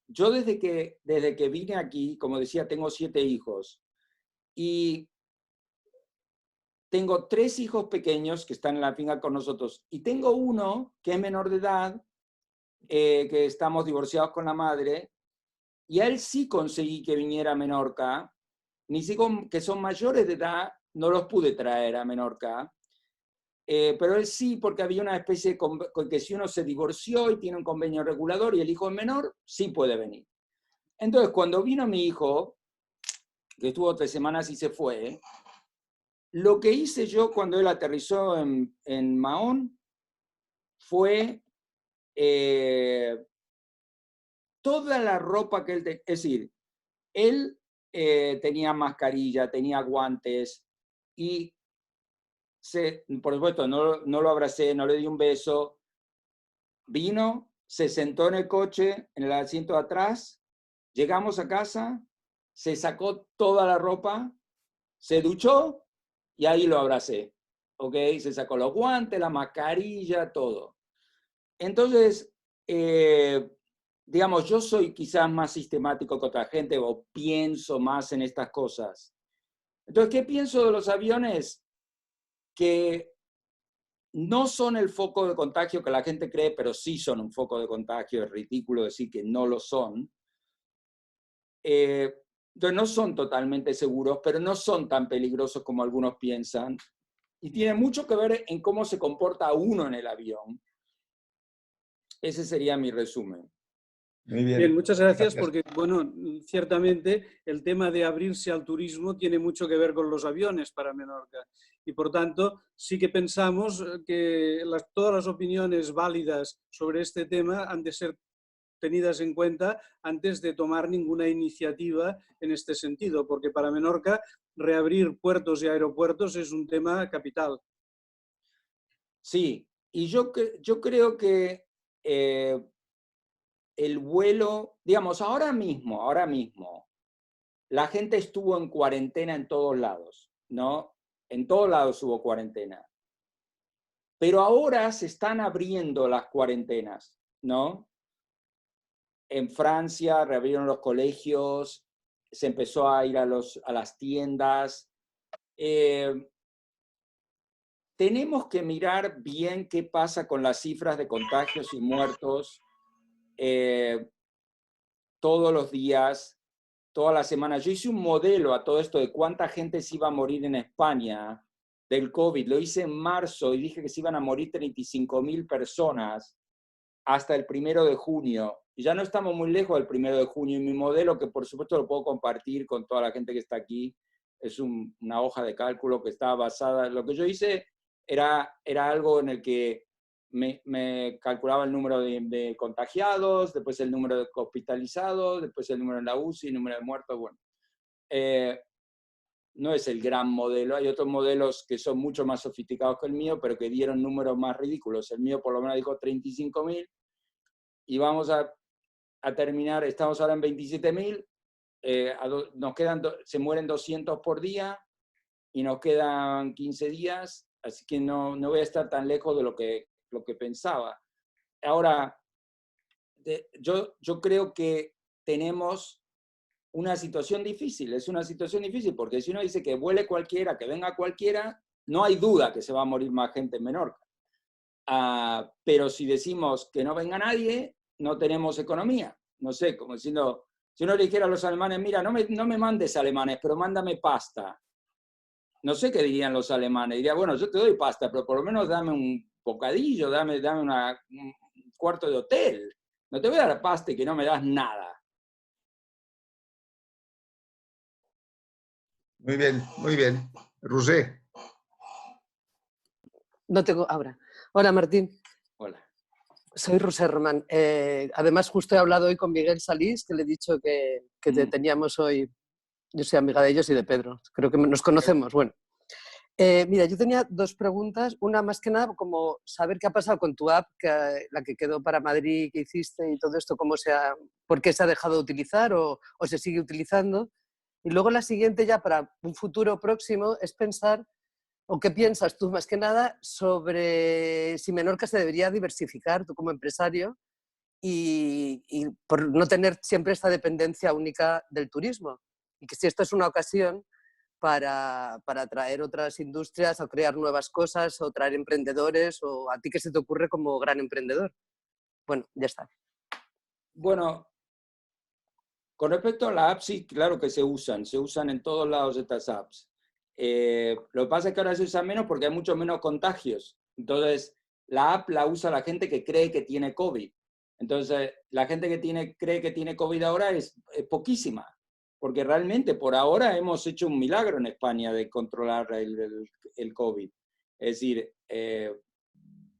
yo desde que vine aquí, como decía, tengo 7 hijos, y tengo 3 hijos pequeños que están en la finca con nosotros, y tengo uno que es menor de edad, que estamos divorciados con la madre, y a él sí conseguí que viniera a Menorca. Mis hijos que son mayores de edad no los pude traer a Menorca, pero él sí, porque había una especie de que si uno se divorció y tiene un convenio regulador y el hijo es menor, sí puede venir. Entonces, cuando vino mi hijo, que estuvo 3 semanas y se fue, lo que hice yo cuando él aterrizó en Mahón fue toda la ropa que él tenía. Es decir, él tenía mascarilla, tenía guantes, y por supuesto no lo abracé, no le di un beso. Vino, se sentó en el coche, en el asiento de atrás, llegamos a casa, se sacó toda la ropa, se duchó y ahí lo abracé, ¿ok? Se sacó los guantes, la mascarilla, todo. Entonces, digamos, yo soy quizás más sistemático que otra gente, o pienso más en estas cosas. Entonces, ¿qué pienso de los aviones? Que no son el foco de contagio que la gente cree, pero sí son un foco de contagio. Es ridículo decir que no lo son. Entonces no son totalmente seguros, pero no son tan peligrosos como algunos piensan. Y tiene mucho que ver en cómo se comporta uno en el avión. Ese sería mi resumen. Muy bien. Bien, muchas gracias porque, bueno, ciertamente el tema de abrirse al turismo tiene mucho que ver con los aviones para Menorca. Y por tanto, sí que pensamos que todas las opiniones válidas sobre este tema han de ser tenidas en cuenta antes de tomar ninguna iniciativa en este sentido, porque para Menorca reabrir puertos y aeropuertos es un tema capital. Sí, y yo creo que el vuelo, digamos, ahora mismo, la gente estuvo en cuarentena en todos lados, ¿no? En todos lados hubo cuarentena. Pero ahora se están abriendo las cuarentenas, ¿no? En Francia reabrieron los colegios, se empezó a ir a las tiendas. Tenemos que mirar bien qué pasa con las cifras de contagios y muertos todos los días, todas las semanas. Yo hice un modelo a todo esto de cuánta gente se iba a morir en España del COVID. Lo hice en marzo y dije que se iban a morir 35.000 personas hasta el 1 de junio. Y ya no estamos muy lejos del 1 de junio. Y mi modelo, que por supuesto lo puedo compartir con toda la gente que está aquí, es una hoja de cálculo que está basada. Lo que yo hice era algo en el que me calculaba el número de contagiados, después el número de hospitalizados, después el número en la UCI, el número de muertos. Bueno, no es el gran modelo. Hay otros modelos que son mucho más sofisticados que el mío, pero que dieron números más ridículos. El mío por lo menos dijo 35.000 y vamos a terminar, estamos ahora en 27.000, se mueren 200 por día y nos quedan 15 días, así que no voy a estar tan lejos de lo que pensaba. Ahora, yo creo que tenemos una situación difícil, es una situación difícil, porque si uno dice que vuele cualquiera, que venga cualquiera, no hay duda que se va a morir más gente en Menorca. Pero si decimos que no venga nadie, no tenemos economía. No sé, como diciendo, si uno le dijera a los alemanes, mira, no me mandes alemanes, pero mándame pasta. No sé qué dirían los alemanes. Diría, bueno, yo te doy pasta, pero por lo menos dame un bocadillo, dame un cuarto de hotel. No te voy a dar pasta y que no me das nada. Muy bien, muy bien. Rosé. No tengo ahora. Hola, Martín. Hola. Soy Rosé Román. Además, justo he hablado hoy con Miguel Salís, que le he dicho que te teníamos hoy. Yo soy amiga de ellos y de Pedro. Creo que nos conocemos. Bueno, mira, yo tenía dos preguntas. Una, más que nada, como saber qué ha pasado con tu app, la que quedó para Madrid, que hiciste y todo esto, por qué se ha dejado de utilizar o se sigue utilizando. Y luego la siguiente, ya para un futuro próximo, es pensar, o qué piensas tú más que nada, sobre si Menorca se debería diversificar, tú como empresario, y por no tener siempre esta dependencia única del turismo. Y que si esto es una ocasión para atraer otras industrias, o crear nuevas cosas, o traer emprendedores, o a ti qué se te ocurre como gran emprendedor. Bueno, ya está. Bueno, con respecto a la app, sí, claro que se usan en todos lados estas apps. Lo que pasa es que ahora se usan menos porque hay mucho menos contagios. Entonces, la app la usa la gente que cree que tiene COVID. Entonces, la gente que cree que tiene COVID ahora es poquísima, porque realmente por ahora hemos hecho un milagro en España de controlar el COVID. Es decir,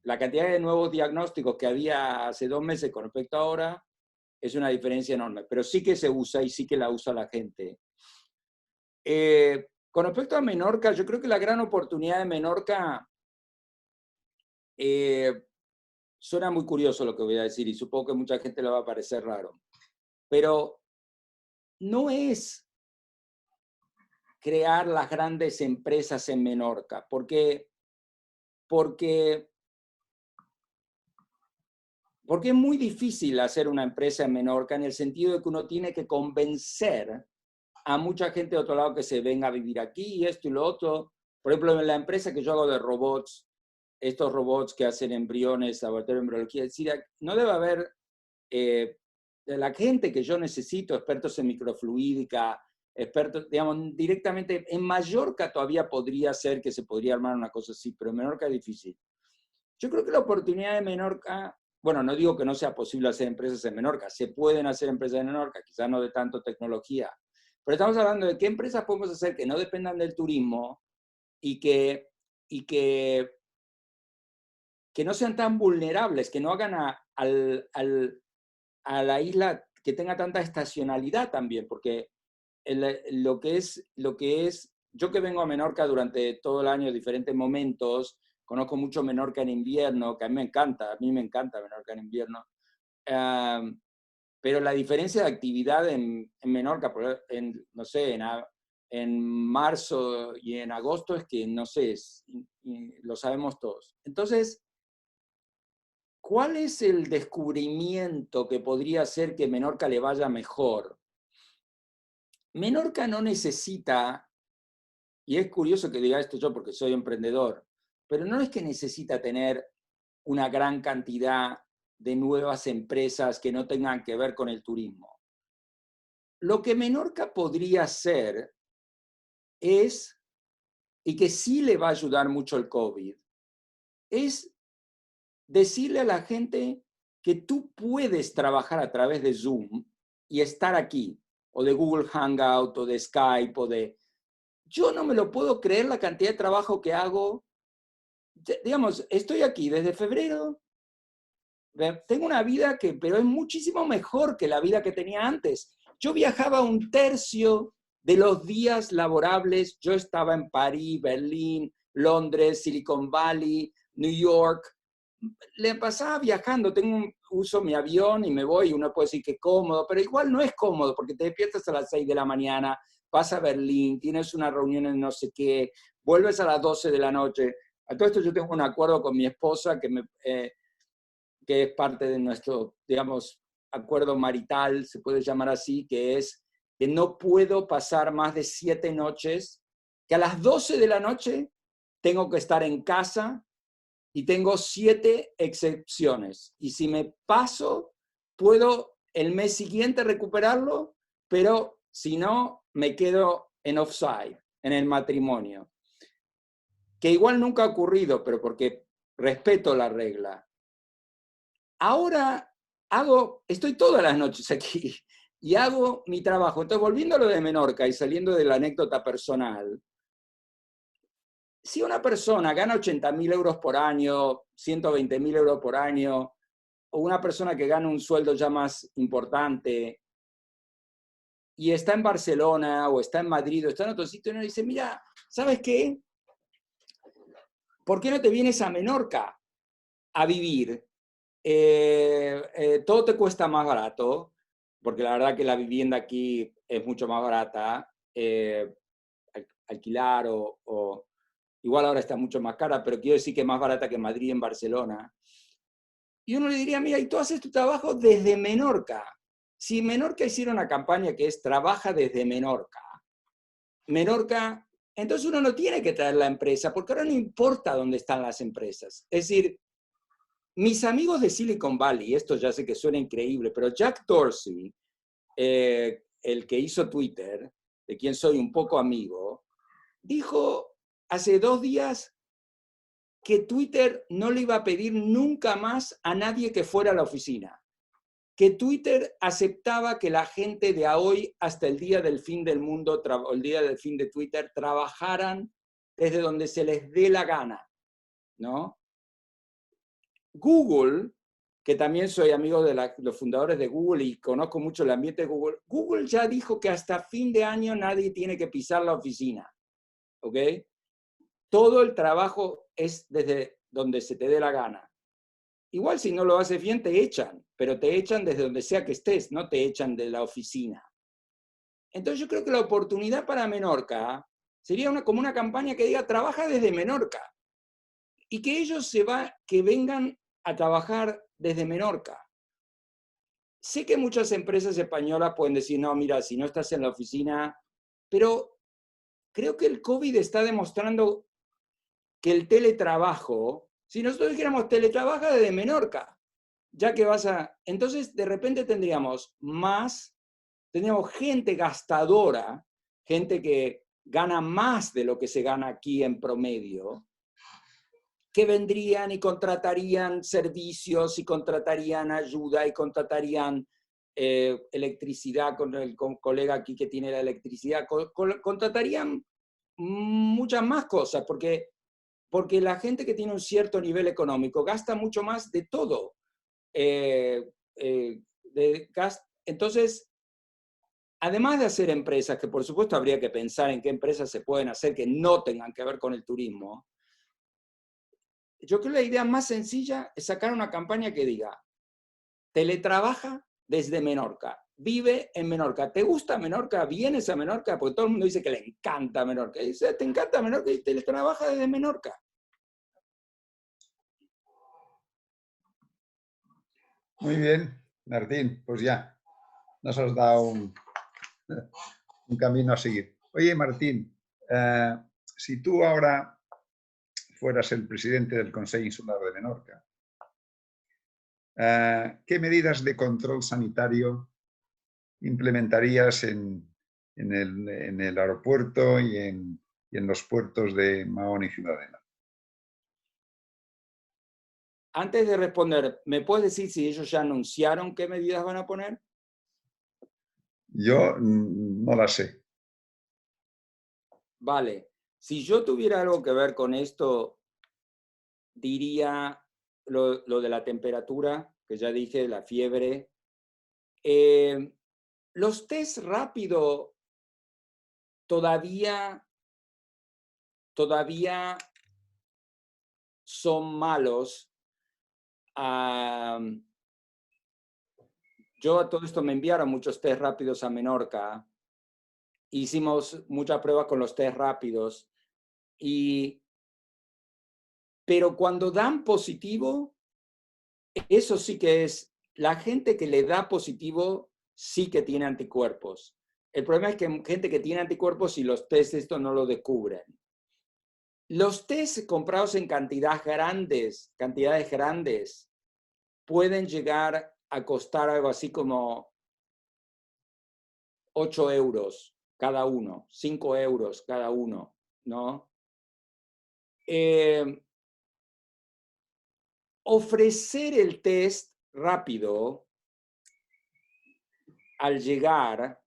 la cantidad de nuevos diagnósticos que había hace 2 meses con respecto a ahora es una diferencia enorme, pero sí que se usa y sí que la usa la gente. Con respecto a Menorca, yo creo que la gran oportunidad de Menorca, suena muy curioso lo que voy a decir y supongo que mucha gente le va a parecer raro, pero no es crear las grandes empresas en Menorca, porque es muy difícil hacer una empresa en Menorca en el sentido de que uno tiene que convencer a mucha gente de otro lado que se venga a vivir aquí, y esto y lo otro. Por ejemplo, en la empresa que yo hago de robots, estos robots que hacen embriones, laboratorio de embriología, es decir, no debe haber de la gente que yo necesito, expertos en microfluídica, expertos, digamos, directamente. En Mallorca todavía podría ser que se podría armar una cosa así, pero en Menorca es difícil. Yo creo que la oportunidad de Menorca, bueno, no digo que no sea posible hacer empresas en Menorca, se pueden hacer empresas en Menorca, quizás no de tanto tecnología, pero estamos hablando de qué empresas podemos hacer que no dependan del turismo y que no sean tan vulnerables, que no hagan a la isla que tenga tanta estacionalidad también, porque lo que es, yo que vengo a Menorca durante todo el año, en diferentes momentos, conozco mucho Menorca en invierno, que a mí me encanta Menorca en invierno, pero la diferencia de actividad en Menorca, no sé, en marzo y en agosto es que, no sé, lo sabemos todos. Entonces, ¿cuál es el descubrimiento que podría hacer que Menorca le vaya mejor? Menorca no necesita, y es curioso que diga esto yo porque soy emprendedor, pero no es que necesita tener una gran cantidad de nuevas empresas que no tengan que ver con el turismo. Lo que Menorca podría hacer es, y que sí le va a ayudar mucho el COVID, es decirle a la gente que tú puedes trabajar a través de Zoom y estar aquí, o de Google Hangout, o de Skype, o de... Yo no me lo puedo creer la cantidad de trabajo que hago. Digamos, estoy aquí desde febrero, tengo una vida pero es muchísimo mejor que la vida que tenía antes. Yo viajaba un tercio de los días laborables, yo estaba en París, Berlín, Londres, Silicon Valley, New York, le pasaba viajando, uso mi avión y me voy, uno puede decir que es cómodo, pero igual no es cómodo, porque te despiertas a las 6 de la mañana, vas a Berlín, tienes una reunión en no sé qué, vuelves a las 12 de la noche. A todo esto yo tengo un acuerdo con mi esposa que es parte de nuestro, digamos, acuerdo marital, se puede llamar así, que es que no puedo pasar más de 7 noches, que a las 12 de la noche tengo que estar en casa y tengo 7 excepciones. Y si me paso, puedo el mes siguiente recuperarlo, pero si no, me quedo en offside, en el matrimonio. Que igual nunca ha ocurrido, pero porque respeto la regla. Ahora estoy todas las noches aquí y hago mi trabajo. Entonces, volviendo a lo de Menorca y saliendo de la anécdota personal, si una persona gana 80.000 euros por año, 120.000 euros por año, o una persona que gana un sueldo ya más importante, y está en Barcelona, o está en Madrid, o está en otro sitio, y uno dice, mira, ¿sabes qué? ¿Por qué no te vienes a Menorca a vivir? Todo te cuesta más barato, porque la verdad que la vivienda aquí es mucho más barata, alquilar o igual ahora está mucho más cara, pero quiero decir que es más barata que Madrid en Barcelona. Y uno le diría, mira, y tú haces tu trabajo desde Menorca. Si Menorca hiciera una campaña que es trabaja desde Menorca, entonces uno no tiene que traer la empresa, porque ahora no importa dónde están las empresas. Es decir, mis amigos de Silicon Valley, esto ya sé que suena increíble, pero Jack Dorsey, el que hizo Twitter, de quien soy un poco amigo, dijo hace 2 días que Twitter no le iba a pedir nunca más a nadie que fuera a la oficina. Que Twitter aceptaba que la gente de hoy hasta el día del fin del mundo, o el día del fin de Twitter, trabajaran desde donde se les dé la gana, ¿no? Google, que también soy amigo de los fundadores de Google y conozco mucho el ambiente de Google, Google ya dijo que hasta fin de año nadie tiene que pisar la oficina, ¿ok? Todo el trabajo es desde donde se te dé la gana. Igual si no lo haces bien te echan, pero te echan desde donde sea que estés, no te echan de la oficina. Entonces yo creo que la oportunidad para Menorca sería como una campaña que diga trabaja desde Menorca y que ellos que vengan a trabajar desde Menorca. Sé que muchas empresas españolas pueden decir, no, mira, si no estás en la oficina, pero creo que el COVID está demostrando que el teletrabajo, si nosotros dijéramos teletrabaja desde Menorca, ya que entonces de repente tendríamos gente gastadora gente que gana más de lo que se gana aquí en promedio, que vendrían y contratarían servicios y contratarían ayuda y contratarían electricidad con el colega aquí que tiene la electricidad, contratarían muchas más cosas, porque la gente que tiene un cierto nivel económico gasta mucho más de todo. Entonces, además de hacer empresas, que por supuesto habría que pensar en qué empresas se pueden hacer que no tengan que ver con el turismo, yo creo que la idea más sencilla es sacar una campaña que diga, teletrabaja desde Menorca, vive en Menorca. ¿Te gusta Menorca? ¿Vienes a Menorca? Porque todo el mundo dice que le encanta Menorca. Y dice, ¿te encanta Menorca? Y teletrabaja desde Menorca. Muy bien, Martín, pues ya nos has dado un camino a seguir. Oye, Martín, si tú ahora fueras el presidente del Consell Insular de Menorca, ¿qué medidas de control sanitario implementarías en el aeropuerto y en los puertos de Mahón y Ciudadela? Antes de responder, ¿me puedes decir si ellos ya anunciaron qué medidas van a poner? Yo no la sé. Vale. Si yo tuviera algo que ver con esto, diría lo de la temperatura, que ya dije, la fiebre. Los test rápido todavía son malos. Yo a todo esto me enviaron muchos test rápidos a Menorca. Hicimos muchas pruebas con los test rápidos. Pero cuando dan positivo, eso sí que es, la gente que le da positivo sí que tiene anticuerpos. El problema es que hay gente que tiene anticuerpos y los test esto no lo descubren. Los test comprados en cantidades grandes, pueden llegar a costar algo así como 8 euros cada uno, 5 euros cada uno, ¿no? Ofrecer el test rápido al llegar,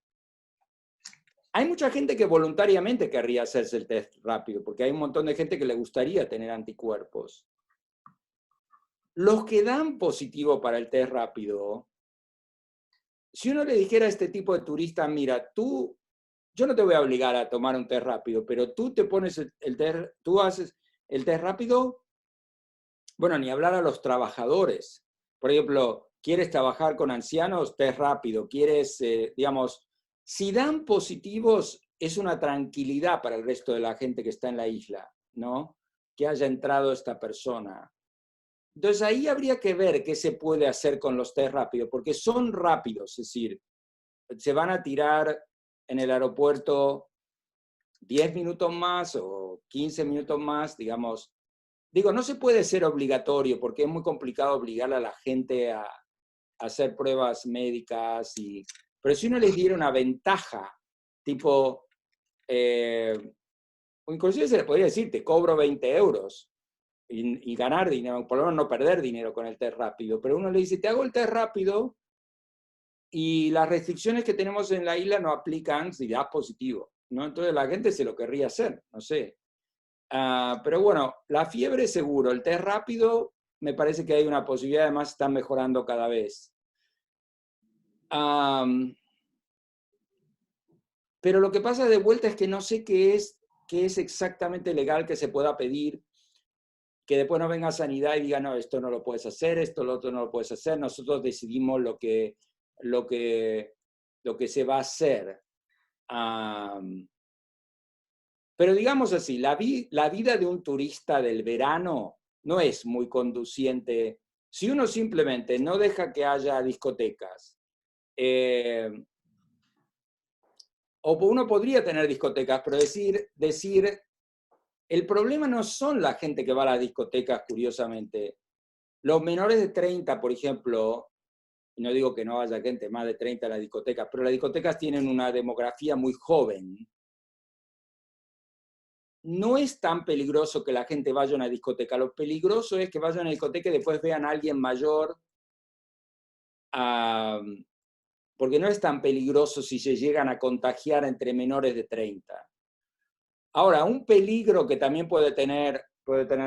hay mucha gente que voluntariamente querría hacerse el test rápido, porque hay un montón de gente que le gustaría tener anticuerpos. Los que dan positivo para el test rápido, si uno le dijera a este tipo de turista, mira, yo no te voy a obligar a tomar un test rápido, pero tú te pones el test, tú haces el test rápido, bueno, ni hablar a los trabajadores. Por ejemplo, ¿quieres trabajar con ancianos? Test rápido. ¿Quieres, digamos, si dan positivos, es una tranquilidad para el resto de la gente que está en la isla, ¿no? Que haya entrado esta persona. Entonces ahí habría que ver qué se puede hacer con los test rápidos, porque son rápidos, es decir, se van a tirar en el aeropuerto 10 minutos más o 15 minutos más, digamos. Digo, no se puede ser obligatorio porque es muy complicado obligar a la gente a hacer pruebas médicas. Pero si uno les diera una ventaja, tipo, o inclusive se le podría decir, te cobro 20 euros y ganar dinero, por lo menos no perder dinero con el test rápido. Pero uno le dice, te hago el test rápido y las restricciones que tenemos en la isla no aplican si das positivo, ¿no? Entonces la gente se lo querría hacer, no sé. Pero bueno, la fiebre seguro, el test rápido me parece que hay una posibilidad, además están mejorando cada vez. Pero lo que pasa de vuelta es que no sé qué es exactamente legal que se pueda pedir, que después no venga Sanidad y diga, no, esto no lo puedes hacer, esto, lo otro no lo puedes hacer, nosotros decidimos lo que se va a hacer. Pero digamos así, la vida de un turista del verano no es muy conduciente. Si uno simplemente no deja que haya discotecas, o uno podría tener discotecas, pero decir, el problema no son la gente que va a las discotecas, curiosamente. Los menores de 30, por ejemplo, no digo que no haya gente más de 30 en las discotecas, pero las discotecas tienen una demografía muy joven. no es tan peligroso que la gente vaya a una discoteca. Lo peligroso es que vayan a una discoteca y después vean a alguien mayor, porque no es tan peligroso si se llegan a contagiar entre menores de 30. Ahora, un peligro que también puede tener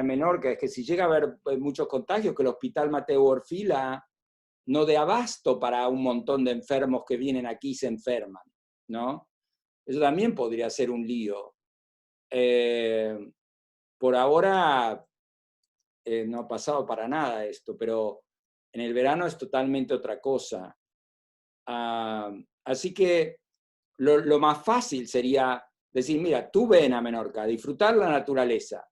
Menorca es que si llega a haber muchos contagios, que el Hospital Mateo Orfila no dé abasto para un montón de enfermos que vienen aquí y se enferman, ¿no? Eso también podría ser un lío. Por ahora no ha pasado para nada esto, pero en el verano es totalmente otra cosa. Así que lo más fácil sería decir, mira, tú ven a Menorca a disfrutar la naturaleza.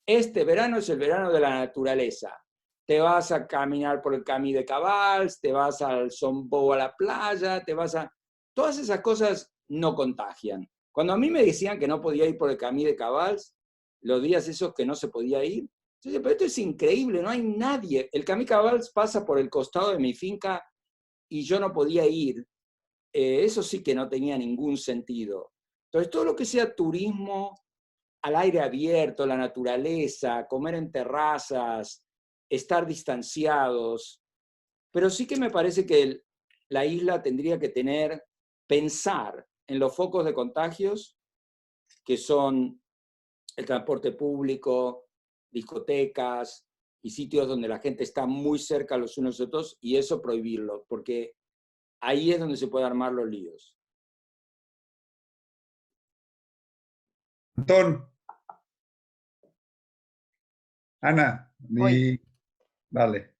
Este verano es el verano de la naturaleza. Te vas a caminar por el Camí de Cabals, te vas al Sombou a la playa, te vas a... Todas esas cosas no contagian. Cuando a mí me decían que no podía ir por el Camí de Cabals, los días esos que no se podía ir, yo decía, pero esto es increíble, no hay nadie. El Camí de Cabals pasa por el costado de mi finca y yo no podía ir. Eso sí que no tenía ningún sentido. Entonces, todo lo que sea turismo al aire abierto, la naturaleza, comer en terrazas, estar distanciados, pero sí que me parece que la isla tendría que pensar en los focos de contagios, que son el transporte público, discotecas y sitios donde la gente está muy cerca los unos de los otros, y eso prohibirlo, porque ahí es donde se pueden armar los líos. Antón. Ana. Vale.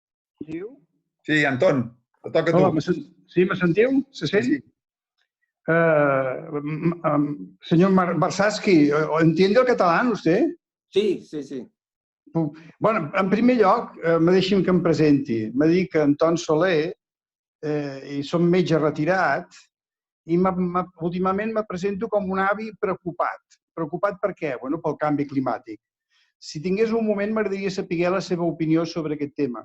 Sí, Antón, te toca a Hola, tu. sí, me sentiu? Se sent? Sí. Señor Barsaski, ¿entiende el catalán usted? Sí, sí, sí. Bueno, en primer lloc, me deixi'm que em presenti. Me dic Anton Soler i som metge retirat i últimament me presento com un avi preocupat. Preocupat per què? Bueno, pel canvi climàtic. Si tingués un moment, m'agradaria saber la seva opinió sobre aquest tema.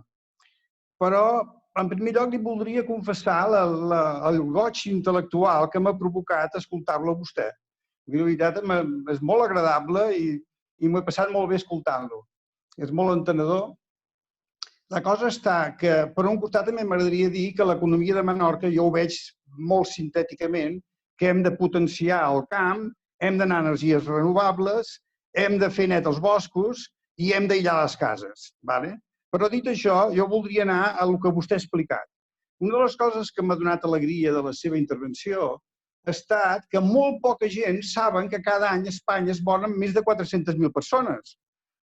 Però, en primer lloc, li voldria confessar el goig intel·lectual que m'ha provocat escoltar-lo a vostè. La veritat, és molt agradable i m'ho he passat molt bé escoltant-lo. És molt entenedor. La cosa està que, per un costat, també m'agradaria dir que l'economia de Menorca, jo ho veig molt sintèticament, que hem de potenciar el camp, hem d'anar a energies renovables, hem de fer net els boscos i hem d'aïllar les cases. Però dit això, jo voldria anar a el que vostè ha explicat. Una de les coses que m'ha donat alegria de la seva intervenció ha estat que molt poca gent saben que cada any a Espanya es moren més de 400.000 persones.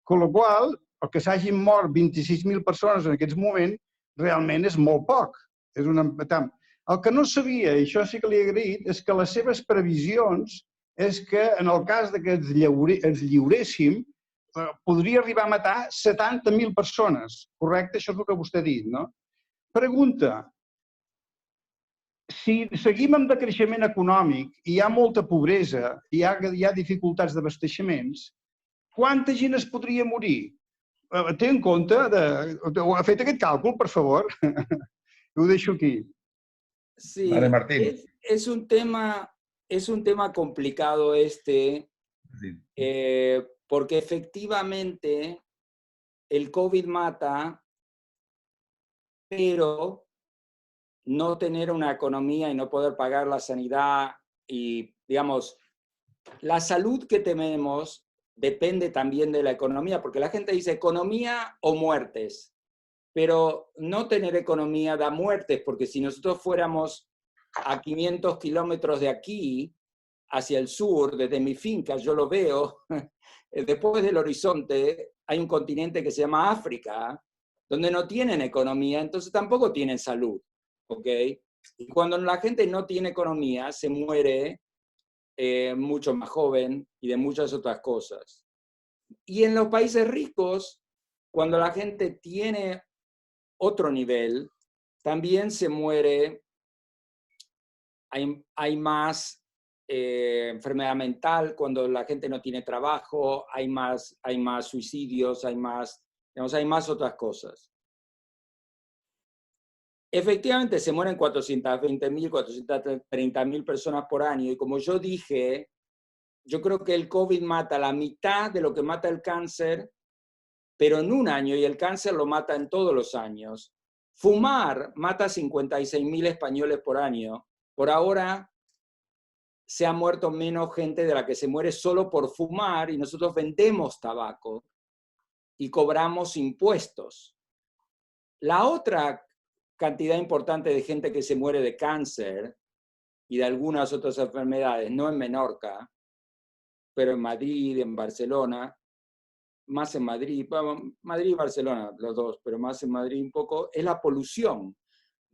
Amb la qual cosa, el que s'hagin mort 26.000 persones en aquests moments realment és molt poc. El que no sabia, i això sí que li he agraït, és que les seves previsions és que en el cas que ens lliuréssim podria arribar a matar 70.000 persones. Correcte? Això és el que vostè ha dit, no? Pregunta. Si seguim amb decreixement econòmic i hi ha molta pobresa, hi ha dificultats d'abasteixements, quanta gent es podria morir? Té en compte, ha fet aquest càlcul, per favor? Ho deixo aquí. Sí, Vale, Martín. Es un tema complicado este, porque efectivamente el COVID mata, pero no tener una economía y no poder pagar la sanidad y, digamos, la salud que tenemos depende también de la economía, porque la gente dice economía o muertes, pero no tener economía da muertes, porque si nosotros fuéramos a 500 kilómetros de aquí, hacia el sur, desde mi finca, yo lo veo, después del horizonte hay un continente que se llama África, donde no tienen economía, entonces tampoco tienen salud, ¿ok? Y cuando la gente no tiene economía, se muere mucho más joven y de muchas otras cosas. Y en los países ricos, cuando la gente tiene otro nivel, también se muere, hay más enfermedad mental cuando la gente no tiene trabajo, hay más suicidios, hay más otras cosas. Efectivamente, se mueren 420.000, 430.000 personas por año, y como yo dije, yo creo que el COVID mata la mitad de lo que mata el cáncer, pero en un año, y el cáncer lo mata en todos los años. Fumar mata a 56.000 españoles por año. Por ahora se ha muerto menos gente de la que se muere solo por fumar, y nosotros vendemos tabaco y cobramos impuestos. La otra cantidad importante de gente que se muere de cáncer y de algunas otras enfermedades, no en Menorca, pero en Madrid, en Barcelona, más en Madrid, bueno, Madrid y Barcelona, los dos, pero más en Madrid un poco, es la polución.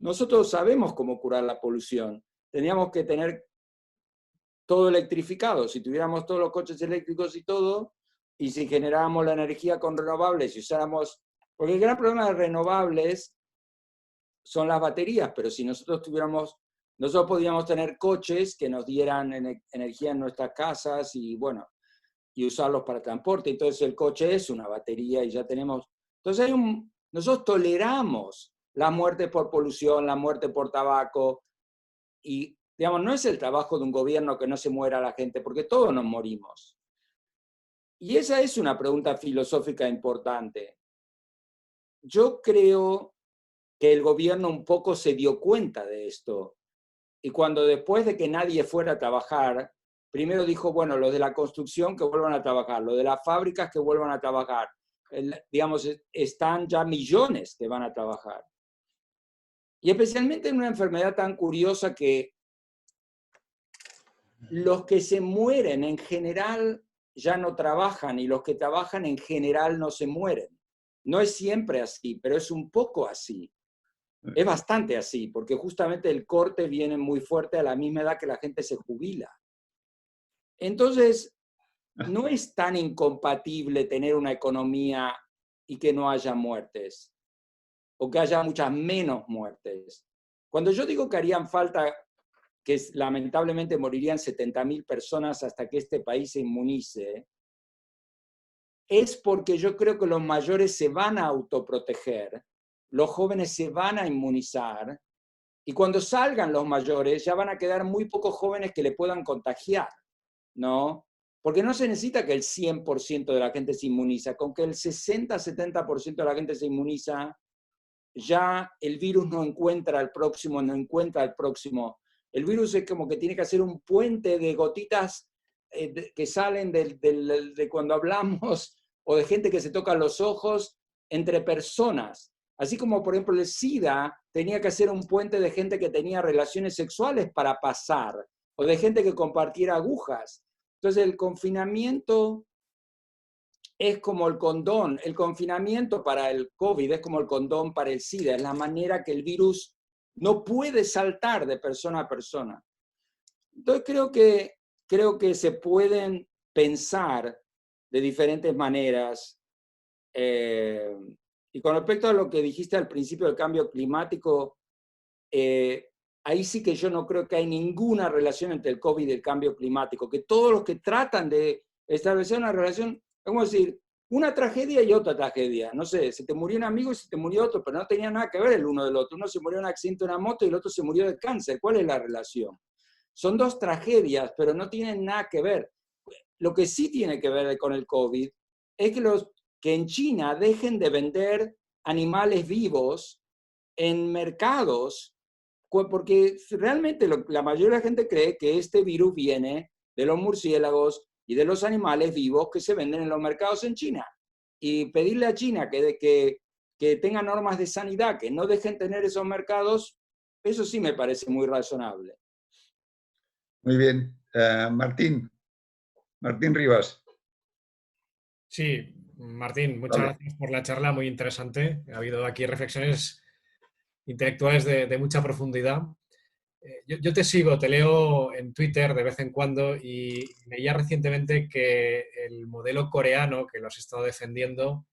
Nosotros sabemos cómo curar la polución. Teníamos que tener todo electrificado. Si tuviéramos todos los coches eléctricos y todo, y si generáramos la energía con renovables y usáramos... Porque el gran problema de renovables son las baterías, pero si nosotros podríamos tener coches que nos dieran energía en nuestras casas y bueno, y usarlos para transporte. Entonces el coche es una batería y ya tenemos... Entonces nosotros toleramos la muerte por polución, la muerte por tabaco, y digamos, no es el trabajo de un gobierno que no se muera la gente, porque todos nos morimos. Y esa es una pregunta filosófica importante. Yo creo que el gobierno un poco se dio cuenta de esto. Y cuando después de que nadie fuera a trabajar, primero dijo, bueno, los de la construcción que vuelvan a trabajar, los de las fábricas que vuelvan a trabajar. Digamos, están ya millones que van a trabajar. Y especialmente en una enfermedad tan curiosa que los que se mueren en general ya no trabajan y los que trabajan en general no se mueren. No es siempre así, pero es un poco así. Es bastante así, porque justamente el corte viene muy fuerte a la misma edad que la gente se jubila. Entonces, no es tan incompatible tener una economía y que no haya muertes, o que haya muchas menos muertes. Cuando yo digo que harían falta, que lamentablemente morirían 70.000 personas hasta que este país se inmunice, es porque yo creo que los mayores se van a autoproteger, los jóvenes se van a inmunizar, y cuando salgan los mayores ya van a quedar muy pocos jóvenes que le puedan contagiar, ¿no? Porque no se necesita que el 100% de la gente se inmuniza, con que el 60-70% de la gente se inmuniza, ya el virus no encuentra al próximo, no encuentra al próximo. El virus es como que tiene que hacer un puente de gotitas que salen de cuando hablamos, o de gente que se toca los ojos, entre personas. Así como, por ejemplo, el SIDA tenía que hacer un puente de gente que tenía relaciones sexuales para pasar, o de gente que compartiera agujas. Entonces, el confinamiento es como el condón. El confinamiento para el COVID es como el condón para el SIDA. Es la manera que el virus no puede saltar de persona a persona. Entonces, creo que se pueden pensar de diferentes maneras. Y con respecto a lo que dijiste al principio del cambio climático, ahí sí que yo no creo que hay ninguna relación entre el COVID y el cambio climático, que todos los que tratan de establecer una relación, vamos a decir, una tragedia y otra tragedia. No sé, se te murió un amigo y se te murió otro, pero no tenía nada que ver el uno del otro. Uno se murió en un accidente de una moto y el otro se murió de cáncer. ¿Cuál es la relación? Son dos tragedias, pero no tienen nada que ver. Lo que sí tiene que ver con el COVID es que en China dejen de vender animales vivos en mercados, porque realmente la mayoría de la gente cree que este virus viene de los murciélagos y de los animales vivos que se venden en los mercados en China. Y pedirle a China que tenga normas de sanidad, que no dejen tener esos mercados, eso sí me parece muy razonable. Muy bien. Martín Rivas. Sí, Martín, muchas gracias por la charla, muy interesante. Ha habido aquí reflexiones intelectuales de mucha profundidad. Yo te sigo, te leo en Twitter de vez en cuando y leía recientemente que el modelo coreano que lo has estado defendiendo,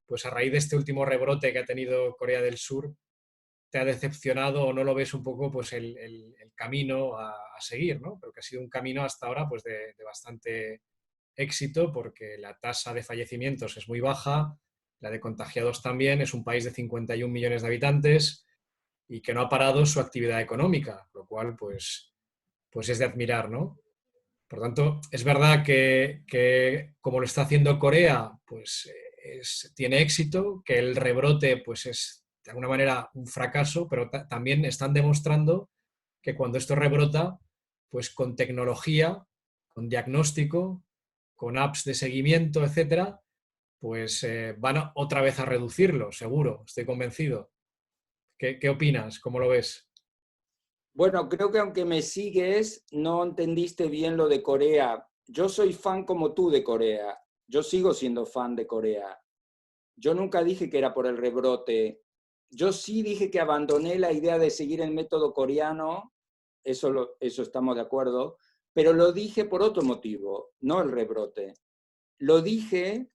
pues a raíz de este último rebrote que ha tenido Corea del Sur, te ha decepcionado o no lo ves un poco pues el camino a seguir, ¿no? Pero que ha sido un camino hasta ahora pues de bastante éxito porque la tasa de fallecimientos es muy baja, la de contagiados también, es un país de 51 millones de habitantes y que no ha parado su actividad económica, lo cual pues es de admirar, ¿no? Por tanto, es verdad que como lo está haciendo Corea, pues tiene éxito, que el rebrote pues es de alguna manera un fracaso, pero también están demostrando que cuando esto rebrota, pues con tecnología, con diagnóstico, con apps de seguimiento, etcétera, pues van otra vez a reducirlo, seguro, estoy convencido. ¿Qué opinas? ¿Cómo lo ves? Bueno, creo que aunque me sigues, no entendiste bien lo de Corea. Yo soy fan como tú de Corea. Yo sigo siendo fan de Corea. Yo nunca dije que era por el rebrote. Yo sí dije que abandoné la idea de seguir el método coreano, eso estamos de acuerdo, pero lo dije por otro motivo, no el rebrote. Lo dije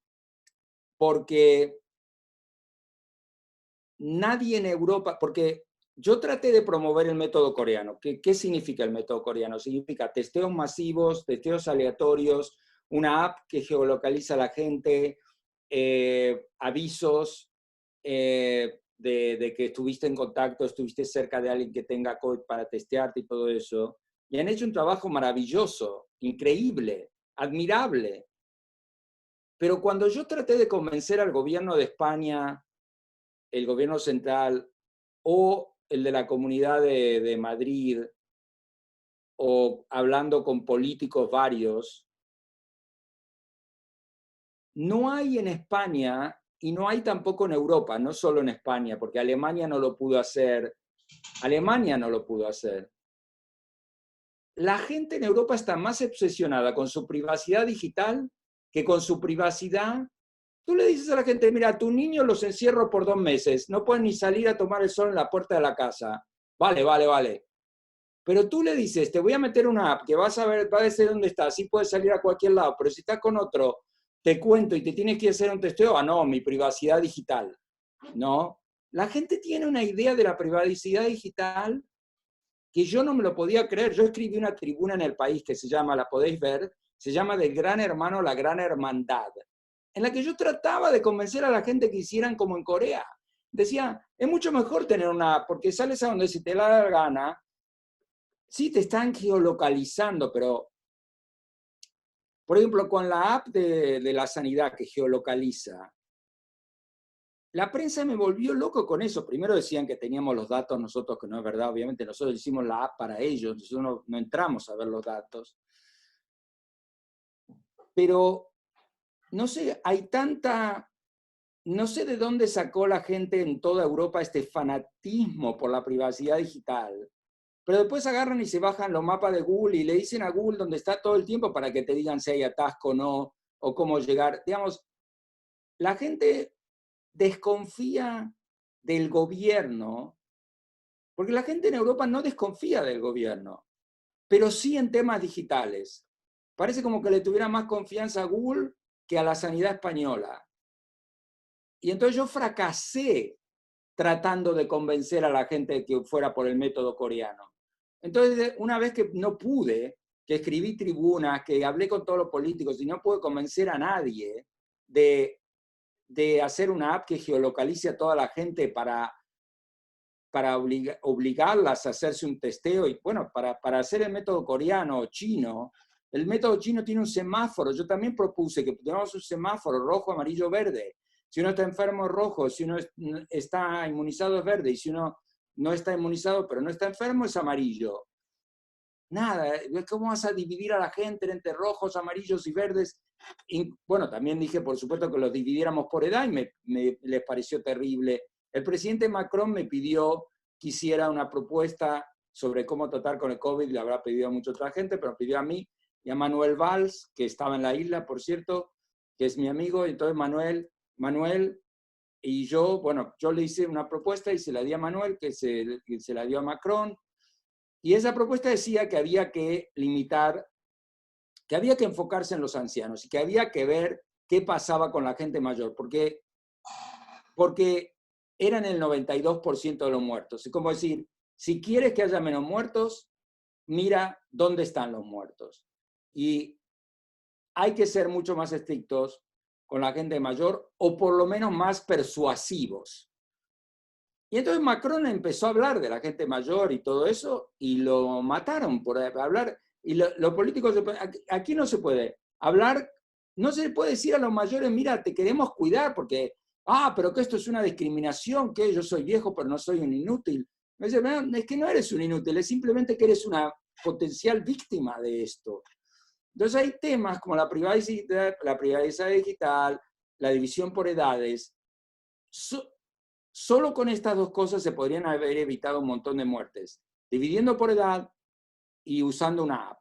porque nadie en Europa, porque yo traté de promover el método coreano. ¿Qué significa el método coreano? Significa testeos masivos, testeos aleatorios, una app que geolocaliza a la gente, avisos de que estuviste en contacto, estuviste cerca de alguien que tenga COVID para testearte y todo eso. Y han hecho un trabajo maravilloso, increíble, admirable. Pero cuando yo traté de convencer al gobierno de España, el gobierno central o el de la Comunidad de Madrid, o hablando con políticos varios, no hay en España y no hay tampoco en Europa, no solo en España, porque Alemania no lo pudo hacer. Alemania no lo pudo hacer. La gente en Europa está más obsesionada con su privacidad digital que con su privacidad. Tú le dices a la gente, mira, a tu niño los encierro por 2 meses, no pueden ni salir a tomar el sol en la puerta de la casa. Vale. Pero tú le dices, te voy a meter una app que vas a ver, va a decir dónde estás, así puedes salir a cualquier lado, pero si estás con otro, te cuento y te tienes que hacer un testeo, no, mi privacidad digital. No, la gente tiene una idea de la privacidad digital que yo no me lo podía creer. Yo escribí una tribuna en El País que se llama, la podéis ver, se llama Del Gran Hermano a la Gran Hermandad, en la que yo trataba de convencer a la gente que hicieran como en Corea. Decía, es mucho mejor tener una app, porque sales a donde se te da la gana. Sí, te están geolocalizando, pero, por ejemplo, con la app de la sanidad que geolocaliza, la prensa me volvió loco con eso. Primero decían que teníamos los datos nosotros, que no es verdad, obviamente. Nosotros hicimos la app para ellos, nosotros no entramos a ver los datos. Pero, no sé, hay tanta... No sé de dónde sacó la gente en toda Europa este fanatismo por la privacidad digital. Pero después agarran y se bajan los mapas de Google y le dicen a Google dónde está todo el tiempo para que te digan si hay atasco o no, o cómo llegar. Digamos, la gente desconfía del gobierno, porque la gente en Europa no desconfía del gobierno, pero sí en temas digitales. Parece como que le tuviera más confianza a Google que a la sanidad española. Y entonces yo fracasé tratando de convencer a la gente de que fuera por el método coreano. Entonces, una vez que no pude, que escribí tribunas, que hablé con todos los políticos y no pude convencer a nadie de hacer una app que geolocalice a toda la gente para obligarlas a hacerse un testeo, y bueno, para hacer el método coreano o chino, el método chino tiene un semáforo. Yo también propuse que tuviéramos un semáforo rojo, amarillo, verde. Si uno está enfermo es rojo, si uno está inmunizado es verde, y si uno no está inmunizado pero no está enfermo es amarillo. Nada, ¿cómo vas a dividir a la gente entre rojos, amarillos y verdes? Y, bueno, también dije, por supuesto, que los dividiéramos por edad y les pareció terrible. El presidente Macron me pidió que hiciera una propuesta sobre cómo tratar con el COVID, le habrá pedido a mucha otra gente, pero me pidió a mí y a Manuel Valls, que estaba en la isla, por cierto, que es mi amigo. Entonces Manuel y yo, bueno, yo le hice una propuesta y se la di a Manuel, que se la dio a Macron. Y esa propuesta decía que había que limitar, que había que enfocarse en los ancianos y que había que ver qué pasaba con la gente mayor, porque eran el 92% de los muertos. Es como decir, si quieres que haya menos muertos, mira dónde están los muertos. Y hay que ser mucho más estrictos con la gente mayor, o por lo menos más persuasivos. Y entonces Macron empezó a hablar de la gente mayor y todo eso, y lo mataron por hablar. Y los políticos, aquí no se puede hablar, no se le puede decir a los mayores, mira, te queremos cuidar porque, pero que esto es una discriminación, que yo soy viejo pero no soy un inútil. Me dice, no, es que no eres un inútil, es simplemente que eres una potencial víctima de esto. Entonces hay temas como la privacidad digital, la división por edades. Solo con estas dos cosas se podrían haber evitado un montón de muertes. Dividiendo por edad y usando una app.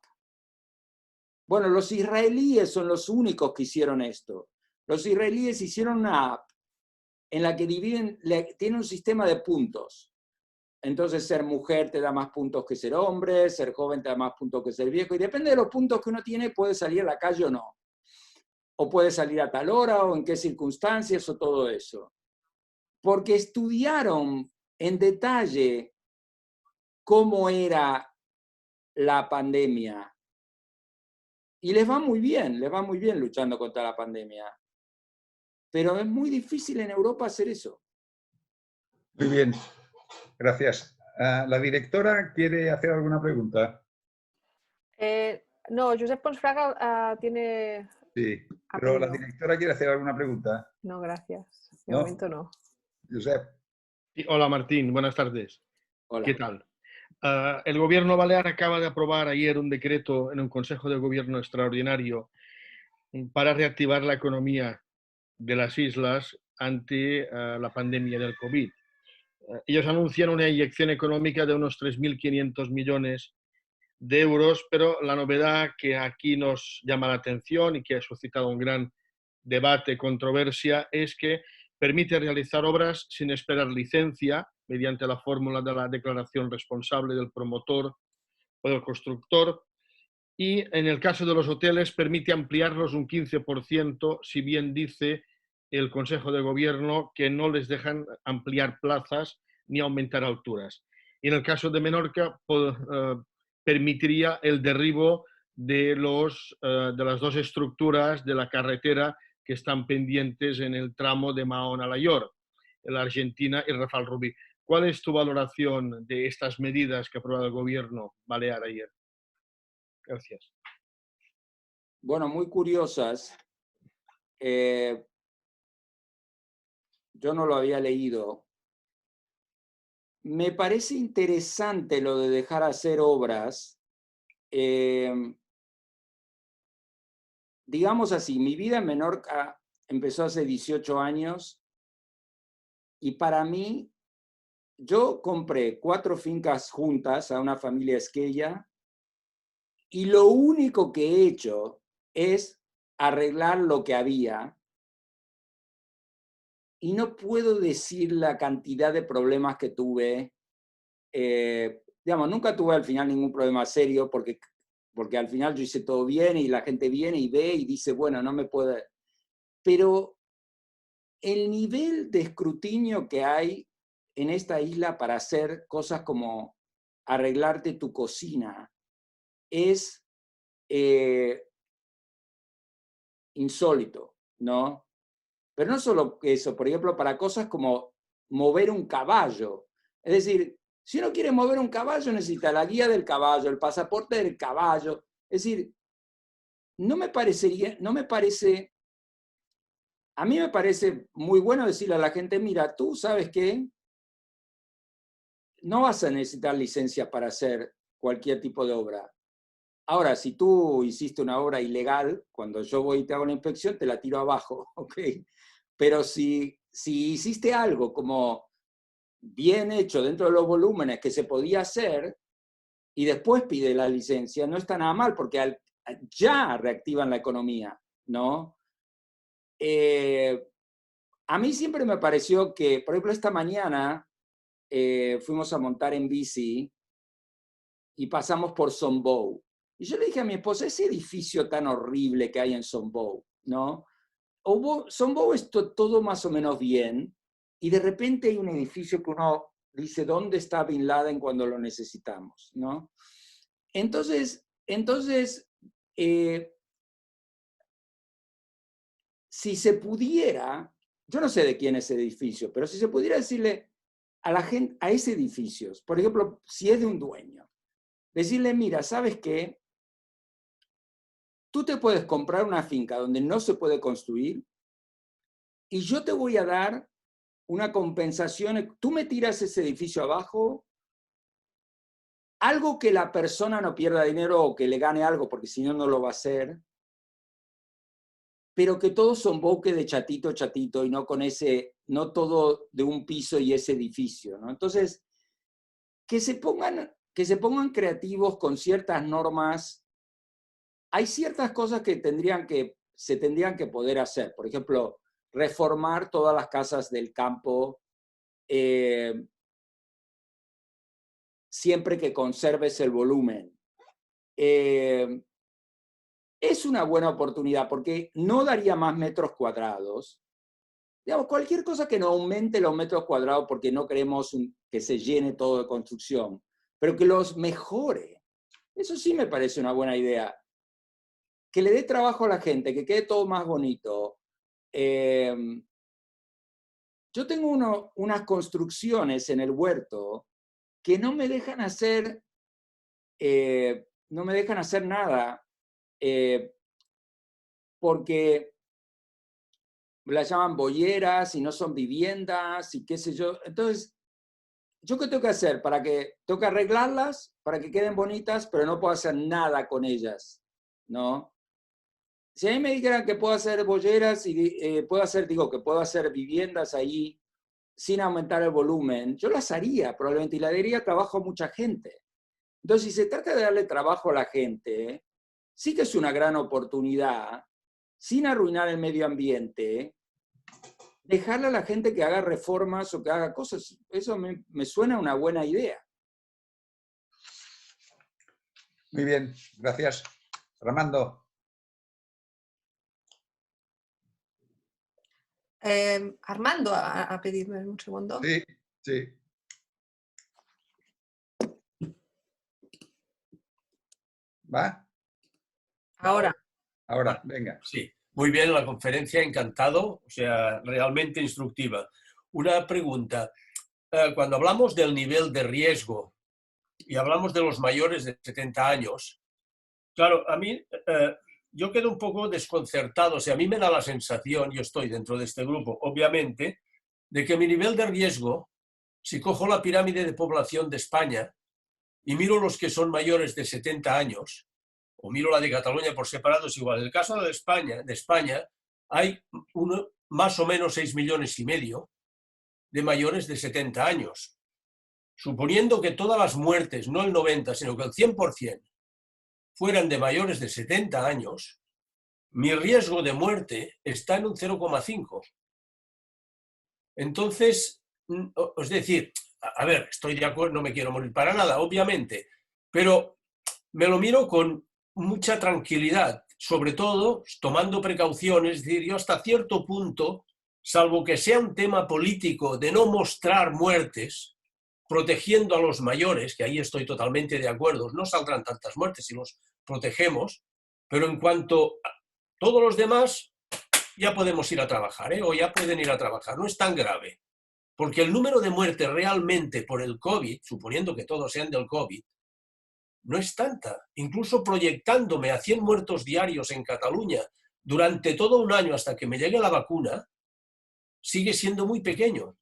Bueno, los israelíes son los únicos que hicieron esto. Los israelíes hicieron una app en la que tiene un sistema de puntos. Entonces, ser mujer te da más puntos que ser hombre, ser joven te da más puntos que ser viejo, y depende de los puntos que uno tiene, puede salir a la calle o no. O puede salir a tal hora, o en qué circunstancias, o todo eso. Porque estudiaron en detalle cómo era la pandemia. Y les va muy bien luchando contra la pandemia. Pero es muy difícil en Europa hacer eso. Muy bien, gracias. ¿La directora quiere hacer alguna pregunta? No, Josep Ponsfraga tiene... Sí, pero la directora quiere hacer alguna pregunta. No, gracias. De ¿No? momento no. Josep. Sí, hola Martín, buenas tardes. Hola. ¿Qué tal? El gobierno balear acaba de aprobar ayer un decreto en un Consejo de Gobierno extraordinario para reactivar la economía de las islas ante la pandemia del COVID. Ellos anuncian una inyección económica de unos 3.500 millones de euros, pero la novedad que aquí nos llama la atención y que ha suscitado un gran debate, controversia, es que permite realizar obras sin esperar licencia mediante la fórmula de la declaración responsable del promotor o del constructor, y en el caso de los hoteles permite ampliarlos un 15%, si bien dice el Consejo de Gobierno que no les dejan ampliar plazas ni aumentar alturas. Y en el caso de Menorca permitiría el derribo de las dos estructuras de la carretera que están pendientes en el tramo de Mahón a la York, la Argentina y Rafal Rubí. ¿Cuál es tu valoración de estas medidas que ha aprobado el gobierno balear ayer? Gracias. Bueno, muy curiosas. Yo no lo había leído. Me parece interesante lo de dejar hacer obras. Digamos así, mi vida en Menorca empezó hace 18 años y para mí, yo compré 4 fincas juntas a una familia esquella y lo único que he hecho es arreglar lo que había y no puedo decir la cantidad de problemas que tuve. Digamos, nunca tuve al final ningún problema serio porque al final yo hice todo bien y la gente viene y ve y dice, bueno, no me puede... Pero el nivel de escrutinio que hay en esta isla para hacer cosas como arreglarte tu cocina es insólito, ¿no? Pero no solo eso, por ejemplo, para cosas como mover un caballo. Es decir, si uno quiere mover un caballo, necesita la guía del caballo, el pasaporte del caballo. Es decir, a mí me parece muy bueno decirle a la gente, mira, tú sabes qué, no vas a necesitar licencia para hacer cualquier tipo de obra. Ahora, si tú hiciste una obra ilegal, cuando yo voy y te hago una inspección, te la tiro abajo, ¿ok? Pero si hiciste algo como bien hecho dentro de los volúmenes que se podía hacer y después pide la licencia, no está nada mal porque ya reactivan la economía, ¿no? A mí siempre me pareció que, por ejemplo, esta mañana fuimos a montar en bici y pasamos por Sombou. Y yo le dije a mi esposa, ese edificio tan horrible que hay en Sombou, ¿no? Sombou es todo más o menos bien, y de repente hay un edificio que uno dice, ¿dónde está Bin Laden cuando lo necesitamos? ¿No? Entonces si se pudiera, yo no sé de quién es ese edificio, pero si se pudiera decirle a la gente, a ese edificio, por ejemplo, si es de un dueño, decirle, mira, ¿sabes qué? tú te puedes comprar una finca donde no se puede construir y yo te voy a dar una compensación. Tú me tiras ese edificio abajo, algo que la persona no pierda dinero o que le gane algo, porque si no, no lo va a hacer, pero que todos son boque de chatito, chatito, y no con ese, no todo de un piso y ese edificio, ¿no? Entonces, que se pongan creativos con ciertas normas. Hay ciertas cosas que se tendrían que poder hacer. Por ejemplo, reformar todas las casas del campo, siempre que conserves el volumen. Es una buena oportunidad porque no daría más metros cuadrados. Digamos, cualquier cosa que no aumente los metros cuadrados porque no queremos que se llene todo de construcción, pero que los mejore. Eso sí me parece una buena idea. Que le dé trabajo a la gente, que quede todo más bonito. Yo tengo unas construcciones en el huerto que no me dejan hacer nada. Porque las llaman bolleras y no son viviendas y qué sé yo. Entonces, ¿yo qué tengo que hacer? Tengo que arreglarlas para que queden bonitas, pero no puedo hacer nada con ellas, ¿no? Si a mí me dijeran que puedo hacer bolleras y que puedo hacer viviendas ahí sin aumentar el volumen, yo las haría probablemente y le daría trabajo a mucha gente. Entonces, si se trata de darle trabajo a la gente, sí que es una gran oportunidad, sin arruinar el medio ambiente, dejarle a la gente que haga reformas o que haga cosas. Eso me suena una buena idea. Muy bien, gracias. Armando. Armando a pedirme un segundo. Sí, sí. ¿Va? Ahora. Ahora, venga. Sí, muy bien la conferencia, encantado, o sea, realmente instructiva. Una pregunta, cuando hablamos del nivel de riesgo y hablamos de los mayores de 70 años, claro, a mí yo quedo un poco desconcertado, o sea, a mí me da la sensación, yo estoy dentro de este grupo, obviamente, de que mi nivel de riesgo, si cojo la pirámide de población de España y miro los que son mayores de 70 años, o miro la de Cataluña por separado, es igual. En el caso de España hay más o menos 6,5 millones de mayores de 70 años. Suponiendo que todas las muertes, no el 90, sino que el 100%, fueran de mayores de 70 años, mi riesgo de muerte está en un 0,5. Entonces, es decir, a ver, estoy de acuerdo, no me quiero morir para nada, obviamente, pero me lo miro con mucha tranquilidad, sobre todo tomando precauciones, es decir, yo hasta cierto punto, salvo que sea un tema político de no mostrar muertes, protegiendo a los mayores, que ahí estoy totalmente de acuerdo, no saldrán tantas muertes si los protegemos, pero en cuanto a todos los demás, ya podemos ir a trabajar, o ya pueden ir a trabajar, no es tan grave, porque el número de muertes realmente por el COVID, suponiendo que todos sean del COVID, no es tanta. Incluso proyectándome a 100 muertos diarios en Cataluña durante todo un año hasta que me llegue la vacuna, sigue siendo muy pequeño.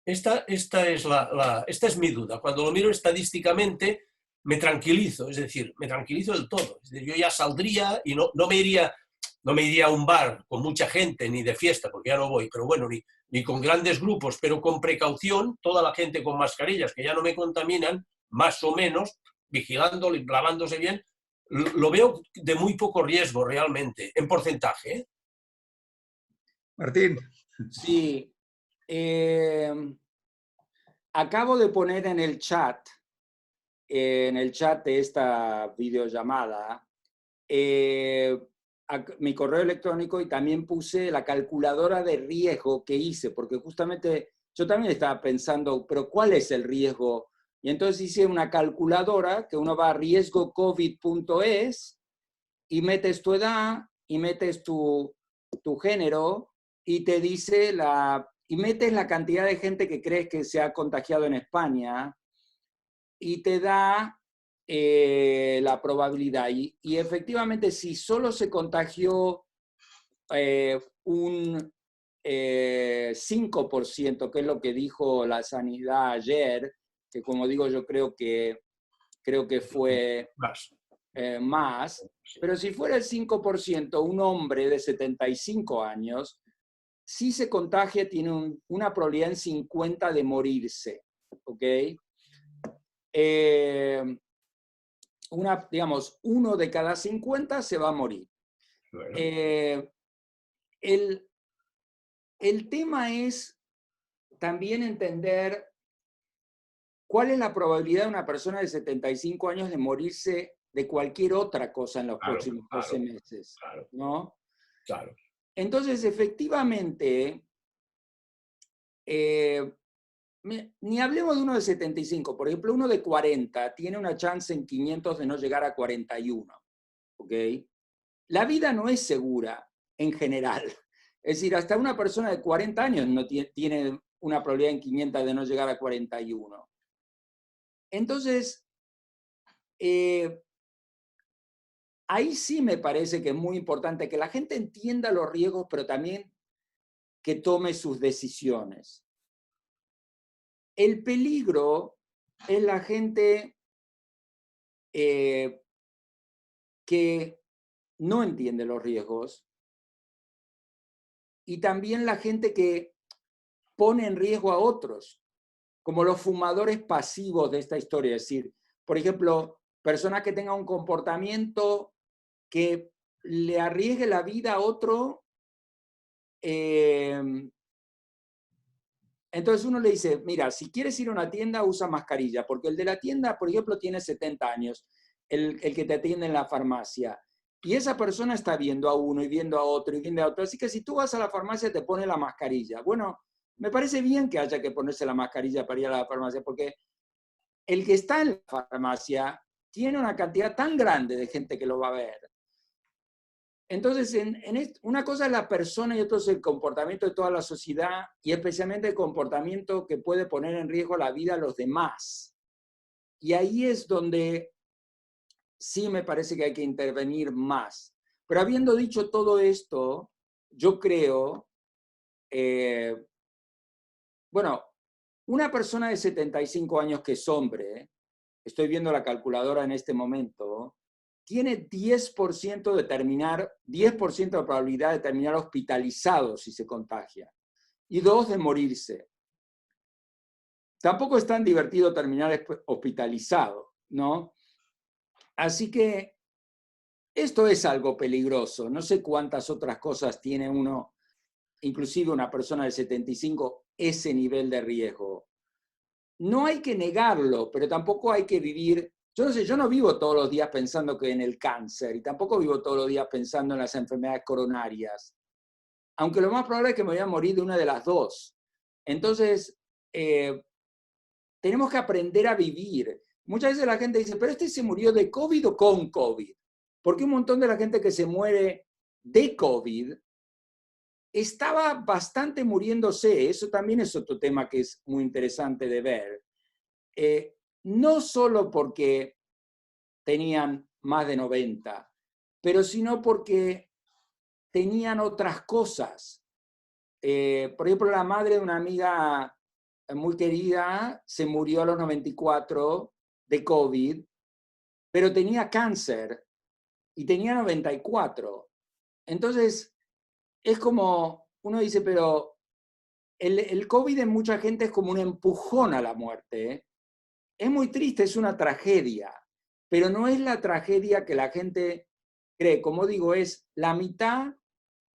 Esta es mi duda. Cuando lo miro estadísticamente, me tranquilizo, es decir, me tranquilizo del todo. Es decir, yo ya saldría y no me iría a un bar con mucha gente, ni de fiesta, porque ya no voy, pero bueno, ni con grandes grupos, pero con precaución, toda la gente con mascarillas que ya no me contaminan, más o menos, vigilándolo y lavándose bien, lo veo de muy poco riesgo realmente, en porcentaje, ¿eh? Martín. Sí. Acabo de poner en el chat de esta videollamada, mi correo electrónico y también puse la calculadora de riesgo que hice, porque justamente yo también estaba pensando, pero ¿cuál es el riesgo? Y entonces hice una calculadora que uno va a riesgocovid.es y metes tu edad y metes tu género y te dice y metes la cantidad de gente que crees que se ha contagiado en España y te da la probabilidad. Y efectivamente, si solo se contagió un 5%, que es lo que dijo la sanidad ayer, que como digo, yo creo que fue más, pero si fuera el 5%, un hombre de 75 años, si se contagia, tiene una probabilidad en 50 de morirse, ¿ok? Digamos, 1 de cada 50 se va a morir. Bueno. El tema es también entender cuál es la probabilidad de una persona de 75 años de morirse de cualquier otra cosa en los próximos 12 meses, ¿no? Claro. Entonces, efectivamente, ni hablemos de uno de 75, por ejemplo, uno de 40 tiene una chance en 500 de no llegar a 41, ¿ok? La vida no es segura en general. Es decir, hasta una persona de 40 años no tiene una probabilidad en 500 de no llegar a 41. Entonces, ahí sí me parece que es muy importante que la gente entienda los riesgos, pero también que tome sus decisiones. El peligro es la gente que no entiende los riesgos y también la gente que pone en riesgo a otros, como los fumadores pasivos de esta historia. Es decir, por ejemplo, personas que tengan un comportamiento que le arriesgue la vida a otro. Entonces uno le dice, mira, si quieres ir a una tienda, usa mascarilla, porque el de la tienda, por ejemplo, tiene 70 años, el que te atiende en la farmacia, y esa persona está viendo a uno y viendo a otro y viendo a otro, así que si tú vas a la farmacia te pone la mascarilla. Bueno, me parece bien que haya que ponerse la mascarilla para ir a la farmacia, porque el que está en la farmacia tiene una cantidad tan grande de gente que lo va a ver. Entonces, una cosa es la persona y otra es el comportamiento de toda la sociedad y especialmente el comportamiento que puede poner en riesgo la vida a los demás. Y ahí es donde sí me parece que hay que intervenir más. Pero habiendo dicho todo esto, yo creo, bueno, una persona de 75 años que es hombre, estoy viendo la calculadora en este momento, tiene 10% de 10% de probabilidad de terminar hospitalizado si se contagia, y 2 de morirse. Tampoco es tan divertido terminar hospitalizado, ¿no? Así que esto es algo peligroso. No sé cuántas otras cosas tiene uno, inclusive una persona de 75, ese nivel de riesgo. No hay que negarlo, pero tampoco hay que vivir. Yo no sé, yo no vivo todos los días pensando que en el cáncer y tampoco vivo todos los días pensando en las enfermedades coronarias. Aunque lo más probable es que me voy a morir de una de las dos. Entonces, tenemos que aprender a vivir. Muchas veces la gente dice, pero este se murió de COVID o con COVID. Porque un montón de la gente que se muere de COVID estaba bastante muriéndose. Eso también es otro tema que es muy interesante de ver. No solo porque tenían más de 90, pero sino porque tenían otras cosas. Por ejemplo, la madre de una amiga muy querida se murió a los 94 de COVID, pero tenía cáncer y tenía 94. Entonces, es como, uno dice, pero el COVID en mucha gente es como un empujón a la muerte, ¿eh? Es muy triste, es una tragedia, pero no es la tragedia que la gente cree. Como digo, es la mitad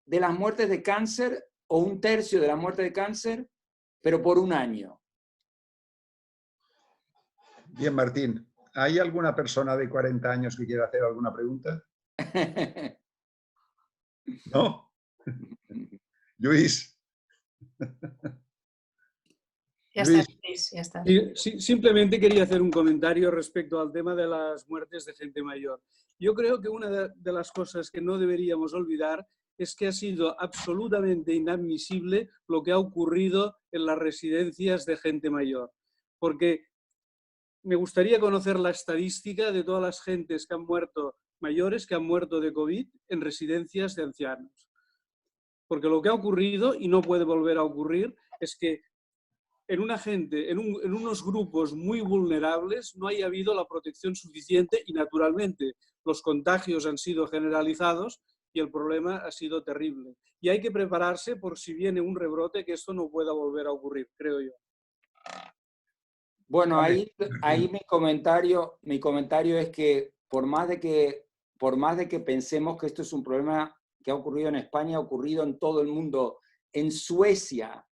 de las muertes de cáncer o 1/3 de la muerte de cáncer, pero por un año. Bien, Martín. ¿Hay alguna persona de 40 años que quiera hacer alguna pregunta? ¿No? Luis. Ya está, Luis, ya está. Sí, simplemente quería hacer un comentario respecto al tema de las muertes de gente mayor. Yo creo que una de las cosas que no deberíamos olvidar es que ha sido absolutamente inadmisible lo que ha ocurrido en las residencias de gente mayor. Porque me gustaría conocer la estadística de todas las gentes que han muerto, mayores que han muerto de COVID en residencias de ancianos. Porque lo que ha ocurrido, y no puede volver a ocurrir, es que en unos grupos muy vulnerables no haya habido la protección suficiente y, naturalmente, los contagios han sido generalizados y el problema ha sido terrible. Y hay que prepararse por si viene un rebrote, que esto no pueda volver a ocurrir, creo yo. Bueno, ahí mi comentario es que por más de que pensemos que esto es un problema que ha ocurrido en España, ha ocurrido en todo el mundo. En Suecia,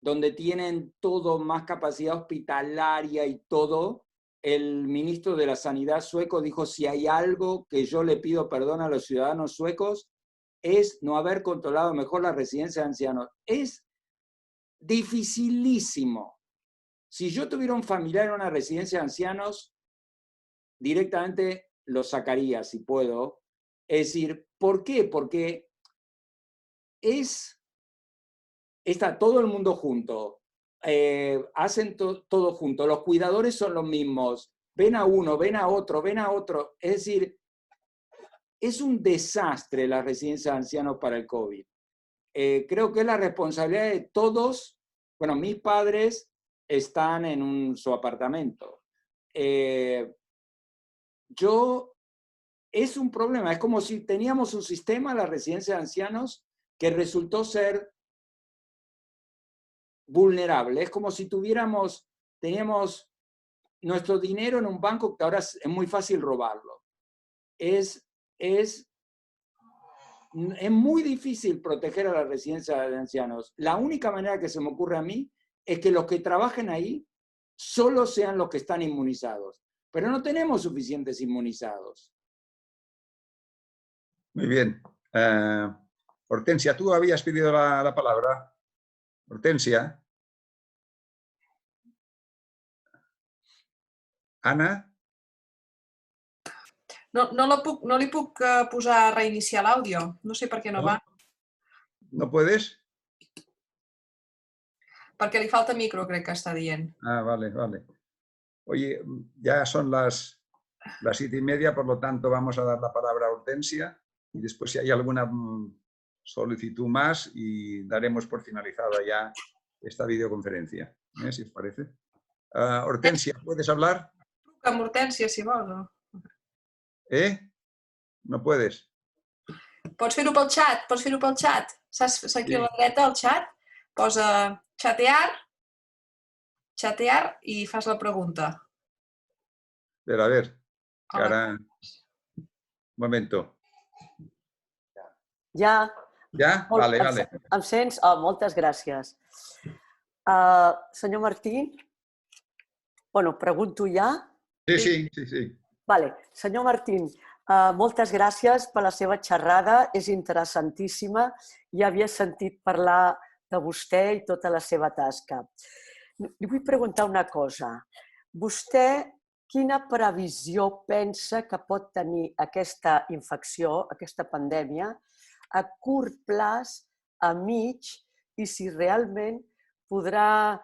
donde tienen todo, más capacidad hospitalaria y todo, el ministro de la Sanidad sueco dijo: si hay algo que yo le pido perdón a los ciudadanos suecos, es no haber controlado mejor la residencia de ancianos. Es dificilísimo. Si yo tuviera un familiar en una residencia de ancianos, directamente lo sacaría, si puedo. Es decir, ¿por qué? Porque está todo el mundo junto, hacen todo junto, los cuidadores son los mismos, ven a uno, ven a otro, ven a otro. Es decir, es un desastre la residencia de ancianos para el COVID. Creo que es la responsabilidad de todos. Bueno, mis padres están en su apartamento. Es un problema, es como si teníamos un sistema, la residencia de ancianos, que resultó ser vulnerable. Es como si teníamos nuestro dinero en un banco que ahora es muy fácil robarlo. Es muy difícil proteger a la residencia de ancianos. La única manera que se me ocurre a mí es que los que trabajen ahí solo sean los que están inmunizados. Pero no tenemos suficientes inmunizados. Muy bien. Hortensia, tú habías pedido la palabra. Hortensia. Ana. No li puc posar a reiniciar l'àudio. No sé per què no va. ¿No puedes? Perquè li falta micro, crec que està dient. Ah, vale, vale. Oye, ya son las 7:30, por lo tanto vamos a dar la palabra a Hortensia y después si hay alguna solicitud más y daremos por finalizada ya esta videoconferencia, si os parece. Hortensia, ¿puedes hablar? Truca amb Hortència, si vols. No? No puedes. Pots fer-ho pel xat, Saps aquí a la dreta, al xat? Posa chatear i fas la pregunta. Pero a ver, que ahora... Un momento. Ja. Ja? Vale, vale. Em sents? Oh, moltes gràcies. Senyor Martí? Bueno, pregunto ja? Sí. Vale. Senyor Martín, moltes gràcies per la seva xerrada, és interessantíssima. Ja havia sentit parlar de vostè i tota la seva tasca. Li vull preguntar una cosa. Vostè, quina previsió pensa que pot tenir aquesta infecció, aquesta pandèmia, a curt plaç, a mig, i si realment podrà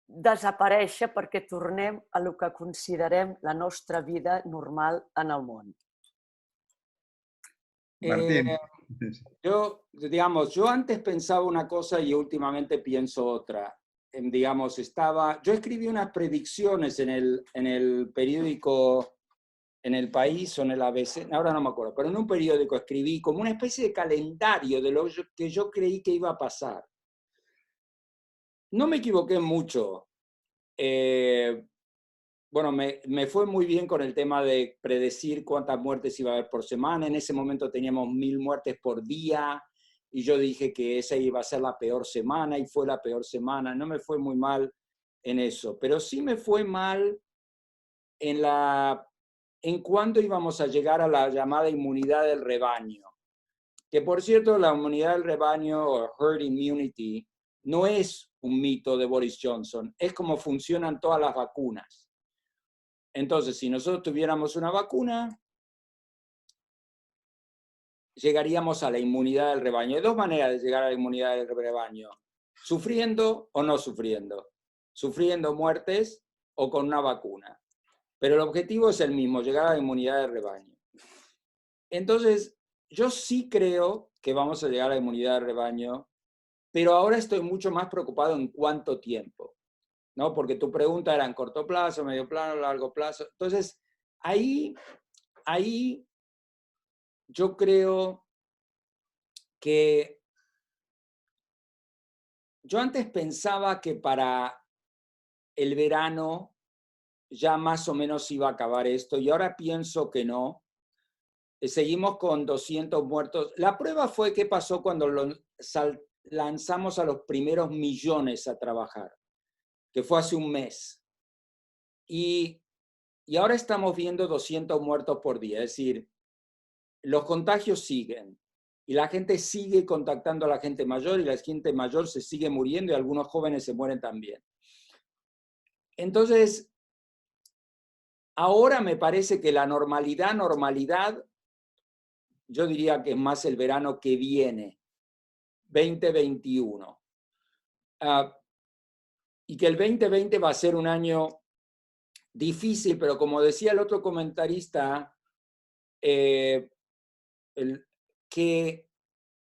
desaparèixer perquè tornem a el que considerem la nostra vida normal en el món? Martín. Yo antes pensaba una cosa y últimamente pienso otra. Yo escribí unas predicciones en el periódico, en El País o en el ABC, ahora no me acuerdo, pero en un periódico escribí como una especie de calendario de lo que yo creí que iba a pasar. No me equivoqué mucho. Bueno, me fue muy bien con el tema de predecir cuántas muertes iba a haber por semana. En ese momento teníamos 1000 muertes por día y yo dije que esa iba a ser la peor semana y fue la peor semana. No me fue muy mal en eso, pero sí me fue mal en cuándo íbamos a llegar a la llamada inmunidad del rebaño. Que por cierto, la inmunidad del rebaño o herd immunity no es un mito de Boris Johnson, es como funcionan todas las vacunas. Entonces, si nosotros tuviéramos una vacuna, llegaríamos a la inmunidad del rebaño. Hay dos maneras de llegar a la inmunidad del rebaño: sufriendo o no sufriendo. Sufriendo muertes o con una vacuna. pero el objetivo es el mismo, llegar a la inmunidad de rebaño. Entonces, yo sí creo que vamos a llegar a la inmunidad de rebaño, pero ahora estoy mucho más preocupado en cuánto tiempo, ¿no? Porque tu pregunta era en corto plazo, medio plazo, largo plazo. Entonces, ahí yo creo que yo antes pensaba que para el verano ya más o menos iba a acabar esto, y ahora pienso que no. Seguimos con 200 muertos. La prueba fue qué pasó cuando lanzamos a los primeros millones a trabajar, que fue hace un mes. Y ahora estamos viendo 200 muertos por día, es decir, los contagios siguen y la gente sigue contactando a la gente mayor y la gente mayor se sigue muriendo y algunos jóvenes se mueren también. Entonces, ahora me parece que la normalidad, yo diría que es más el verano que viene, 2021. Y que el 2020 va a ser un año difícil, pero como decía el otro comentarista, que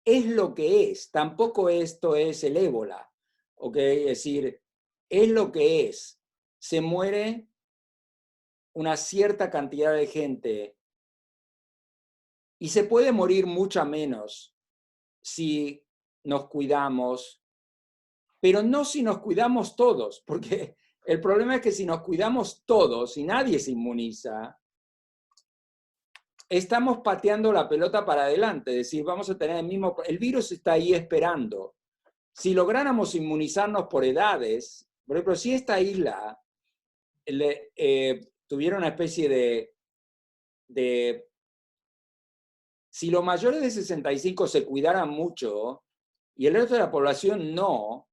es lo que es. Tampoco esto es el ébola, ¿ok? Es decir, es lo que es. Se muere una cierta cantidad de gente y se puede morir mucha menos si nos cuidamos, pero no si nos cuidamos todos, porque el problema es que si nos cuidamos todos y nadie se inmuniza, estamos pateando la pelota para adelante, es decir, vamos a tener el virus está ahí esperando. Si lográramos inmunizarnos por edades, por ejemplo, si esta isla tuviera una especie de si los mayores de 65 se cuidaran mucho y el resto de la población no,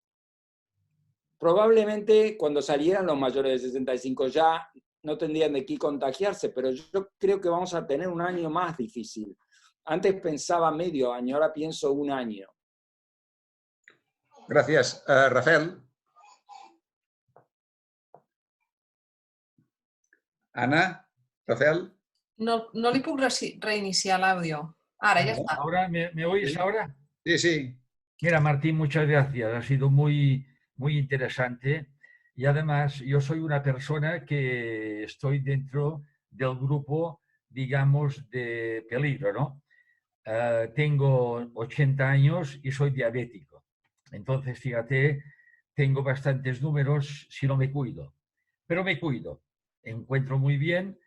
probablemente cuando salieran los mayores de 65 ya no tendrían de qué contagiarse, pero yo creo que vamos a tener un año más difícil. Antes pensaba medio año, ahora pienso un año. Gracias. Rafael. Ana, Rafael. No li puc reiniciar l'àudio. Ara, ya está. ¿Ahora me oís Sí. ahora? Sí, sí. Mira, Martín, muchas gracias. Ha sido muy, muy interesante. Y además, yo soy una persona que estoy dentro del grupo, digamos, de peligro, ¿no? Tengo 80 años y soy diabético. Entonces, fíjate, tengo bastantes números si no me cuido. Pero me cuido. Encuentro muy bien.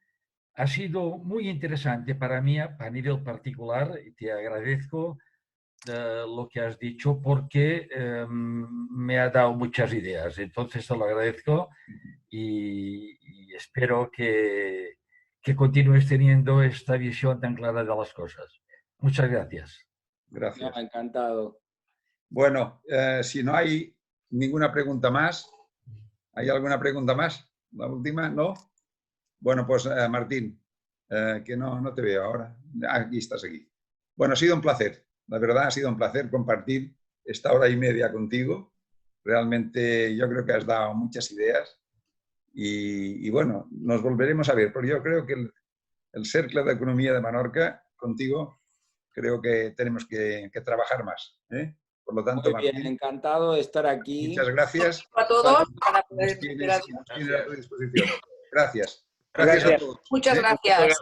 Ha sido muy interesante para mí a nivel particular y te agradezco lo que has dicho porque me ha dado muchas ideas. Entonces te lo agradezco y espero que continúes teniendo esta visión tan clara de las cosas. Muchas gracias. Gracias. No, encantado. Bueno, si no hay ninguna pregunta más, ¿hay alguna pregunta más? ¿La última? ¿No? Bueno, pues Martín, que no te veo ahora. Aquí estás aquí. Bueno, ha sido un placer. La verdad ha sido un placer compartir esta hora y media contigo. Realmente yo creo que has dado muchas ideas y bueno, nos volveremos a ver, porque yo creo que el Cercle d'Economia de Menorca, contigo, creo que tenemos que trabajar más. Por lo tanto, Muy bien, Martín, encantado de estar aquí. muchas gracias. A todos para Nos poder tienes a tu disposición. Gracias. Gracias. Gracias a todos. Muchas gracias.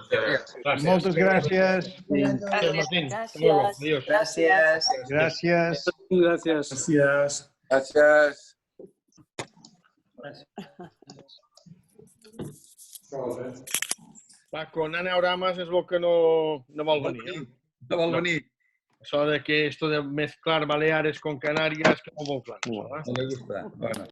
Moltes gràcies. Martín, hasta luego. Adiós. Gracias. Gràcies. Gracias. Gracias. Gracias. Paco, Nana Oramas es bo que no vol venir. No vol venir. Això de que esto de mezclar Baleares con Canarias, que no vol clar. No le gusta. Bueno.